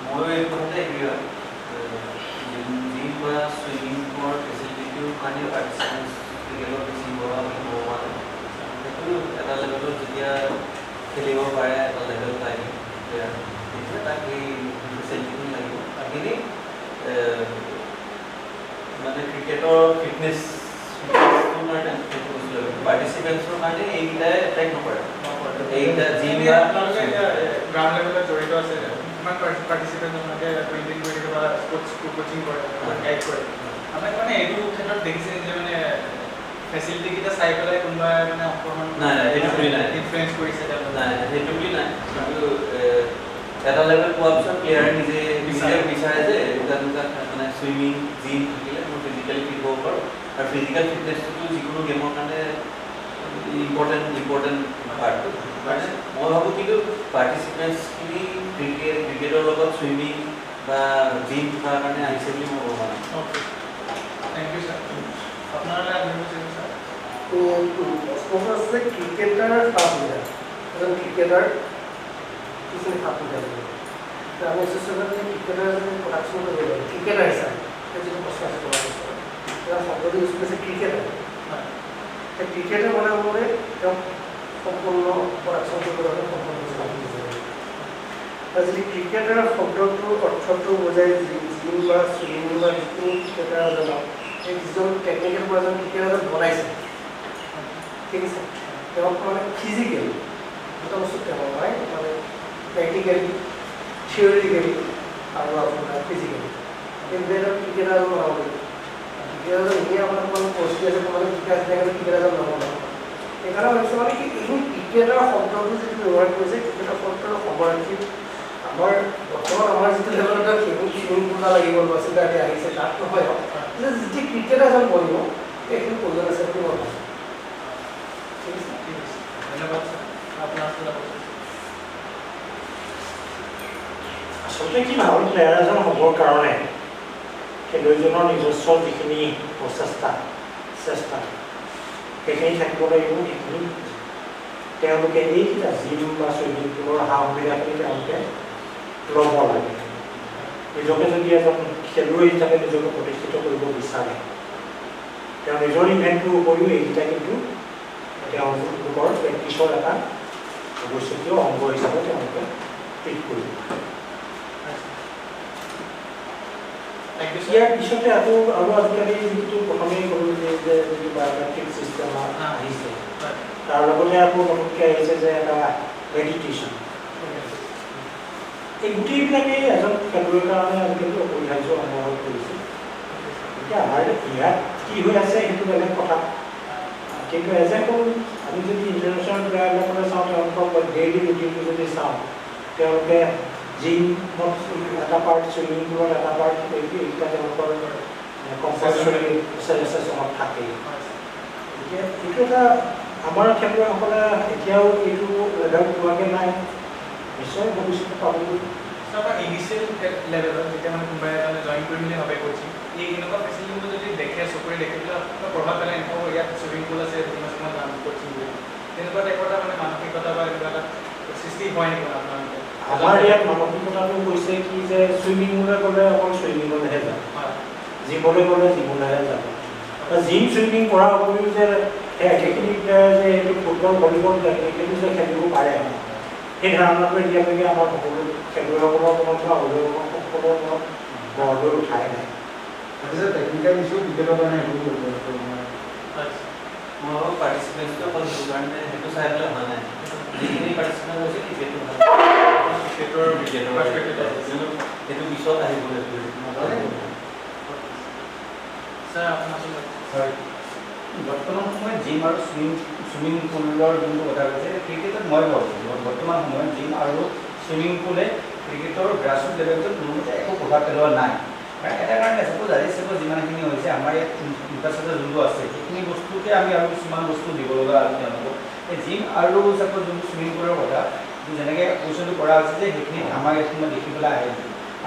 মই এই কথাতে এগ্ৰী হয় জিম বা চুইমিং পুলৰ ফেচিলিটিটোৰ কাৰণে পাৰ্টিচিপেণ্টছ ক্ৰিকেটৰ প্লেয়াৰ তেতিয়া তাক এই ফেচিলিটিখিনি লাগিব বাকীখিনি মানে ক্ৰিকেটৰ ফিটনেছটোৰ কাৰণে সেইটো বস্তু লাগিব পাৰ্টিচিপেণ্টছৰ কাৰণে এইকেইটাই এফেক্ট নকৰে এইকেইটা জিম বা আপোনালোকে এতিয়া গ্ৰাউণ্ড লেভেলত জড়িত আছে কিমান পাৰ্টিচিপেণ্ট আপোনালোকে মেইনটেইন কৰি থাকে বা স্পৰ্টছ কোচিং কৰে গাইড কৰে আপোনালোকে মানে এইটো ক্ষেত্ৰত দেখিছে যে মানে ফেচিলিটিকেইটা চাই পেলাই কোনোবাই মানে অংশগ্ৰহণ নাই সেইটো বুলি নাই ইনফ্লুৱেঞ্চ কৰিছে নাই সেইটো বুলি নাই কিন্তু এটা লেভেল পোৱাৰ পিছত প্লেয়াৰে নিজে বিচাৰে যে এনেকুৱা মানে চুইমিং জিম থাকিলে মই ফিজিকেলি ফিট হ'ব পাৰোঁ আৰু ফিজিকেল ফিটনেছটো যিকোনো গেমৰ কাৰণে ইম্পৰ্টেণ্ট পাৰ্ট মানে মই ভাবোঁ কিন্তু পাৰ্টিচিপেণ্টছখিনি ক্ৰিকেটৰ লগত চুইমিং বা জিম থকাৰ কাৰণে আহিছে বুলি মই ভবা নাই অ'কে থেংক ইউ ছাৰ আপোনালোকে আগবাঢ়িব ছাৰ স্পৰ্টছ আছে ক্ৰিকেটাৰ সাপোজা এজন ক্ৰিকেটাৰ কিছুমান সাপোজা আমি চেষ্টা ক্ৰিকেটাৰ প্ৰডাকশ্যন কৰিব লাগিব ক্ৰিকেটাৰ হিচাপে যিটো প্ৰশ্ন আছে তোমাৰ শব্দটো ইউজ কৰিছে ক্ৰিকেটাৰ ক্ৰিকেটাৰ বনাবলৈ তেওঁক সম্পূৰ্ণ প্ৰডাকশ্যন কৰিবলৈ সম্পূৰ্ণ আৰু যদি ক্ৰিকেটাৰ শব্দটোৰ অৰ্থটো বুজাই জিম বা চুইমিং বা যিকোনো ক্ৰিকেটাৰ এজনক এই যিজন টেকনিকেল এজন ক্ৰিকেটাৰ এজন বনাইছে ঠিক আছে তেওঁক মানে ফিজিকেলি দুটা বস্তু তেওঁ হয় মানে প্ৰেক্টিকেলি থিয়ৰিটিকেলি আৰু আপোনাৰ ফিজিকেলি কিন্তু এটা ক্ৰিকেটাৰ বনাব লাগিব ক্ৰিকেটাৰ এনেই আপোনাৰ অকণমান কষ্ট আছে মানে ক্ৰিকেটাৰ নবনাব সেইকাৰণে ভাবিছোঁ মানে কি এই ক্ৰিকেটাৰ শব্দটো যিটো ব্যৱহাৰ কৰিছে ক্ৰিকেটাৰ শব্দৰ সমাৰ্থী আমাৰ বৰ্তমান আমাৰ যিটো লেভেলত চুইমিং পুল লাগিব ল'ৰা ছোৱালী আহিছে তাত নহয় যি ক্ৰিকেটাৰ এজন বনিব এইখিনি প্ৰয়োজন আছে বুলি মই ভাবোঁ ঠিক আছে ধন্যবাদ ছাৰ আপোনাৰ আচলতে কি ভাল প্লেয়াৰ এজন হ'বৰ কাৰণে খেলুৱৈজনৰ নিজস্ব যিখিনি চেষ্টা সেইখিনি থাকিব লাগিব সেইখিনি তেওঁলোকে এইকেইটা জিম বা চুইমিং পুলৰ সা সুবিধাখিনি তেওঁলোকে ল'ব লাগে নিজকে যদি এজন খেলুৱৈ হিচাপে নিজকে প্ৰতিষ্ঠিত কৰিব বিচাৰে তেওঁ নিজৰ ইভেণ্টটোৰ উপৰিও এইকেইটা কিন্তু তেওঁলোকৰ প্ৰেক্টিছৰ এটা আৱশ্যকীয় অংগ হিচাপে তেওঁলোকে ট্ৰিট কৰিব ইয়াৰ পিছতে আৰু আজিকালি যিটো প্ৰথমেই ক'লোঁ যে যিটো বায়'মেট্ৰিক ছিষ্টেম আহিছে তাৰ লগতে আকৌ নতুনকৈ আহিছে যে এটা মেডিটেশ্যন এই গোটেইবিলাকেই এজন খেলুৱৈৰ কাৰণে আজিকালি অপৰিহাৰ্য অংগ হৈ পৰিছে এতিয়া আমাৰ ইয়াত কি হৈ আছে সেইটো বেলেগ কথা কিন্তু এজ এ হ'ল আমি যদি ইণ্টাৰনেশ্যনেল প্লেয়াৰবিলাকলৈ চাওঁ তেওঁলোকৰ ডেইলি ৰুটিনটো যদি চাওঁ তেওঁলোকে জিমত এটা পাৰ্ট চুইমিং পুলত এটা পাৰ্ট এইকেইটা তেওঁলোকৰ কম্পালচৰি চেচনত থাকেই এতিয়া এইটো এটা আমাৰ খেলুৱৈসকলে এতিয়াও এইটো লেভেল পোৱাকৈ নাই নিশ্চয় ভৱিষ্যতে পাবলৈ ইনিচিয়েল লেভেলত যেতিয়া মানে কোনোবাই এজনে জইন কৰিম বুলি ভাবে কোচিং এই এনেকুৱা ফেচিলিটিবোৰ যদি দেখে চকুৰে দেখি পেলাই প্ৰভাৱ পেলাই এনেকুৱা ইয়াত চুইমিং পুল আছে মই যাম কোচিং বুলি তেনেকুৱা টাইপৰ এটা মানে মানসিকতা বা এনেকুৱা এটা সৃষ্টি হয় নেকি আপোনালোকে আমাৰ ইয়াত মানসিকতাটো কৈছে কি যে চুইমিঙলৈ গ'লে অকল চুইমিঙলৈহে যাম জিমলৈ গ'লে জিমলৈহে যাব জিম চুইমিং কৰাৰ উপৰিও যে সেইখিনি যে এইটো ফুটবল ভলীবল এইখিনি যে খেলিব পাৰে সেই ধাৰণাটো এতিয়ালৈকে আমাৰ সকলো খেলুৱৈসকলৰ মনত বা অভিভাৱকসকলৰ মনত গঢ় লৈ উঠাই নাই টেকনিকেল ইছ্যু ক্ৰিকেটৰ কাৰণে এইবোৰ কৰিব মই ভাবোঁ পাৰ্টিচিপেণ্টছটো অকল সেইটো কাৰণে সেইটো চাই পেলাই হোৱা নাই যিখিনি পাৰ্টিচিপেণ্ট হৈছে ক্ৰিকেটটো ভাল সেইটো পিছত আহিব ছাৰ বৰ্তমান সময়ত জিম আৰু চুইমিং পুলৰ যোনটো কথা কৈছে ক্ৰিকেটত মই ভাবোঁ বৰ্তমান সময়ত জিম আৰু চুইমিং পুলে ক্ৰিকেটৰ গ্ৰাছৰুট লেভেলটোত কোনোমতে একো প্ৰভাৱ পেলোৱা নাই কাৰণ এটা কাৰণে চাপ'জ আজি চাপ'জ যিমানখিনি হৈছে আমাৰ ইয়াত ইনফ্ৰাষ্ট্ৰাকচাৰ যোনটো আছে সেইখিনি বস্তুকে আমি আৰু কিছুমান বস্তু দিব লগা আছে তেওঁলোকক এই জিম আৰু চাপ'জ যোনটো চুইমিং পুলৰ কথা যেনেকৈ কুৱেশ্যনটো কৰা হৈছে যে সেইখিনি আমাৰ ইয়াত মই দেখি পেলাই আহে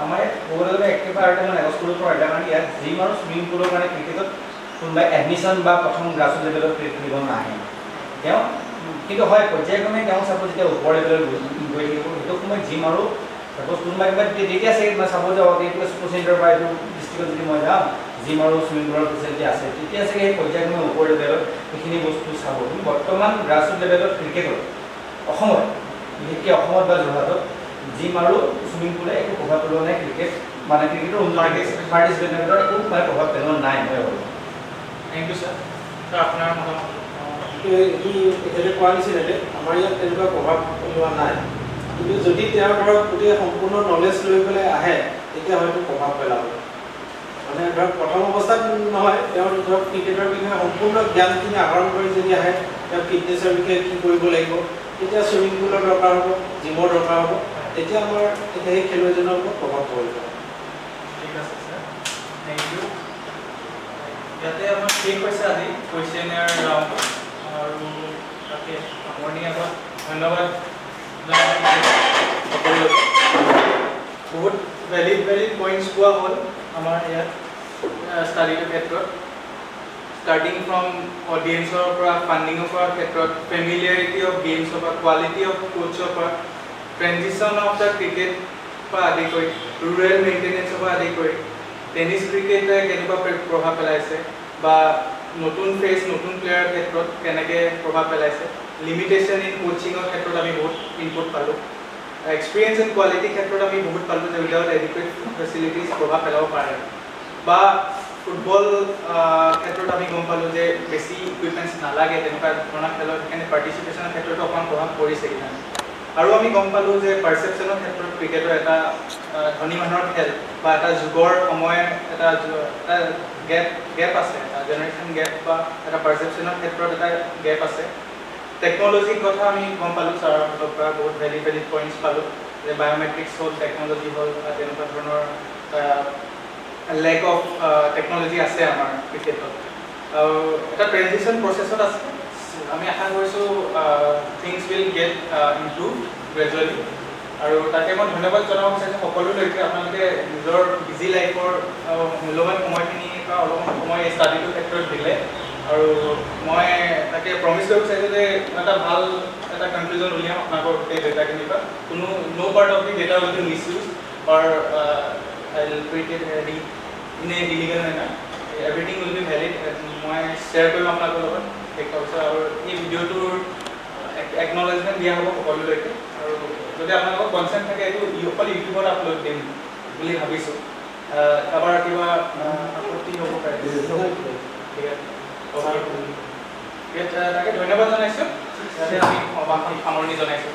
আমাৰ ইয়াত ক'বলৈ গ'লে একেবাৰে এটা মানে এগস্কুলৰ পৰা এটা কাৰণে ইয়াত জিম আৰু চুইমিং পুলৰ কাৰণে ক্ৰিকেটত কোনোবাই এডমিশ্যন বা প্ৰথম গ্ৰাছৰুট লেভেলত খেলিব নাহে তেওঁ কিন্তু হয় পৰ্যায়ক্ৰমে তেওঁ চাপ'জ যেতিয়া ওপৰ লেভেলত গৈ থাকিব সেইটো সময়ত জিম আৰু চাপ'জ কোনোবাই কিবা তেতিয়া চাগে মই চাব যাওঁ এইটো স্পৰ্টছ চেণ্টাৰ বা এইটো ডিষ্ট্ৰিক্টত যদি মই যাওঁ জিম আৰু চুইমিং পুলৰ ফেচিলিটি আছে তেতিয়া চাগে সেই পৰ্যায়ক্ৰমে ওপৰ লেভেলত সেইখিনি বস্তু চাব কিন্তু বৰ্তমান গ্ৰাছৰুট লেভেলত ক্ৰিকেটত অসমত বিশেষকৈ অসমত বা যোৰহাটত জিম আৰু চুইমিং পুলে একো প্ৰভাৱ পেলোৱা নাই ক্ৰিকেট মানে ক্ৰিকেটৰ পাৰ্টিচিপেণ্টৰ একো মানে প্ৰভাৱ পেলোৱা নাই মই ভাবোঁ। Thank you sir. ছাৰ আপোনাৰ মতামত। তেখেতে কোৱা নিচিনাকৈ আমাৰ ইয়াত তেনেকুৱা প্ৰভাৱ পেলোৱা নাই, কিন্তু যদি তেওঁ ধৰক গোটেই সম্পূৰ্ণ নলেজ লৈ পেলাই আহে তেতিয়া হয়তো প্ৰভাৱ পেলাব। মানে ধৰক প্ৰথম অৱস্থাত নহয়, তেওঁ ধৰক ক্ৰিকেটৰ বিষয়ে সম্পূৰ্ণ জ্ঞানখিনি আহৰণ কৰি যদি আহে, তেওঁ ফিটনেছৰ বিষয়ে কি কৰিব লাগিব, তেতিয়া চুইমিং পুলৰ দৰকাৰ হ'ব, জিমৰ দৰকাৰ হ'ব, তেতিয়া আমাৰ সেই খেলুৱৈজনৰ ওপৰত প্ৰভাৱ পৰিব। ঠিক আছে ছাৰ, থেংক ইউ। ইয়াতে আমাৰ শেষ হৈছে আজি কুৱেশ্যন এয়াৰ ৰাউণ্ড, আৰু তাকে সামৰণি আগত ধন্যবাদ সকলোকে। বহুত ভেলিড পইণ্টছ পোৱা হ'ল আমাৰ ইয়াত ষ্টাডিটোৰ ক্ষেত্ৰত, ষ্টাৰ্টিং ফ্ৰম অডিয়েঞ্চৰ পৰা, ফাণ্ডিঙৰ পৰা ক্ষেত্ৰত, ফেমিলিয়াৰিটি অফ গেমছৰ পৰা, কোৱালিটি অফ কোচৰ পৰা, ট্ৰেনজিশ্যন অফ দ্য ক্ৰিকেট পৰা আদি কৰি, ৰুৰেল মেইনটেনেঞ্চৰ পৰা আদি কৰি, টেনিছ ক্ৰিকেটে কেনেকুৱা প্ৰভাৱ পেলাইছে বা নতুন ফেচ নতুন প্লেয়াৰৰ ক্ষেত্ৰত কেনেকৈ প্ৰভাৱ পেলাইছে, লিমিটেশ্যন ইন কোচিঙৰ ক্ষেত্ৰত আমি বহুত ইনপুট পালোঁ, এক্সপিৰিয়েঞ্চ এণ্ড কোৱালিটিৰ ক্ষেত্ৰত আমি বহুত পালোঁ যে উইদাউট এডিকুৱেট ফেচিলিটিজ প্ৰভাৱ পেলাব পাৰে, বা ফুটবল ক্ষেত্ৰত আমি গম পালোঁ যে বেছি ইকুইপমেণ্টছ নালাগে তেনেকুৱা ধৰণৰ খেলত, সেইকাৰণে পাৰ্টিচিপেশ্যনৰ ক্ষেত্ৰতো অকণমান প্ৰভাৱ পৰিছে কিনা। আৰু আমি গম পালোঁ যে পাৰ্চেপশ্যনৰ ক্ষেত্ৰত ক্ৰিকেটৰ এটা ধনী মানুহৰ খেল বা এটা যুগৰ সময় এটা গেপ আছে, এটা জেনেৰেশ্যন গেপ বা এটা পাৰ্চেপশ্যনৰ ক্ষেত্ৰত এটা গেপ আছে। টেকন'লজিৰ কথা আমি গম পালোঁ, ছাৰৰ ফালৰ পৰা বহুত ভেলিড পইণ্টছ পালোঁ যে বায়'মেট্ৰিক্স হ'ল, টেকন'লজি হ'ল, বা তেনেকুৱা ধৰণৰ লেক অফ টেকন'লজি আছে আমাৰ ক্ৰিকেটত। এটা ট্ৰেনজিশ্যন প্ৰচেছত আছে, আমি আশা কৰিছোঁ things will get improve gradually. আৰু তাকে মই ধন্যবাদ জনাব বিচাৰিছোঁ সকলোলৈকে, আপোনালোকে নিজৰ বিজি লাইফৰ মূল্যৱান সময়খিনি বা অলপমান সময় এই ষ্টাডিটোৰ ক্ষেত্ৰত দিলে। আৰু মই তাকে প্ৰমিছ কৰিব বিচাৰিছোঁ যে এটা ভাল এটা কনক্লুজন উলিয়াম আপোনালোকৰ গোটেই ডেটাখিনিৰ পৰা। কোনো no part of the data will be misuse or I will treat it in a illegal manner. Everything will be valid. মই শ্বেয়াৰ কৰিম আপোনালোকৰ লগত শেষ হোৱাৰ পিছত, আৰু এই ভিডিঅ'টোৰ একনলেজমেণ্ট দিয়া হ'ব সকলোলৈকে। আৰু যদি আপোনালোকৰ কনচেণ্ট থাকে এইটো অকল ইউটিউবত আপলোড দিম বুলি ভাবিছোঁ। কাৰোবাৰ কিবা আপত্তি হ'ব পাৰে? ঠিক আছে, তাকে ধন্যবাদ জনাইছোঁ। আমি সামৰণি জনাইছোঁ।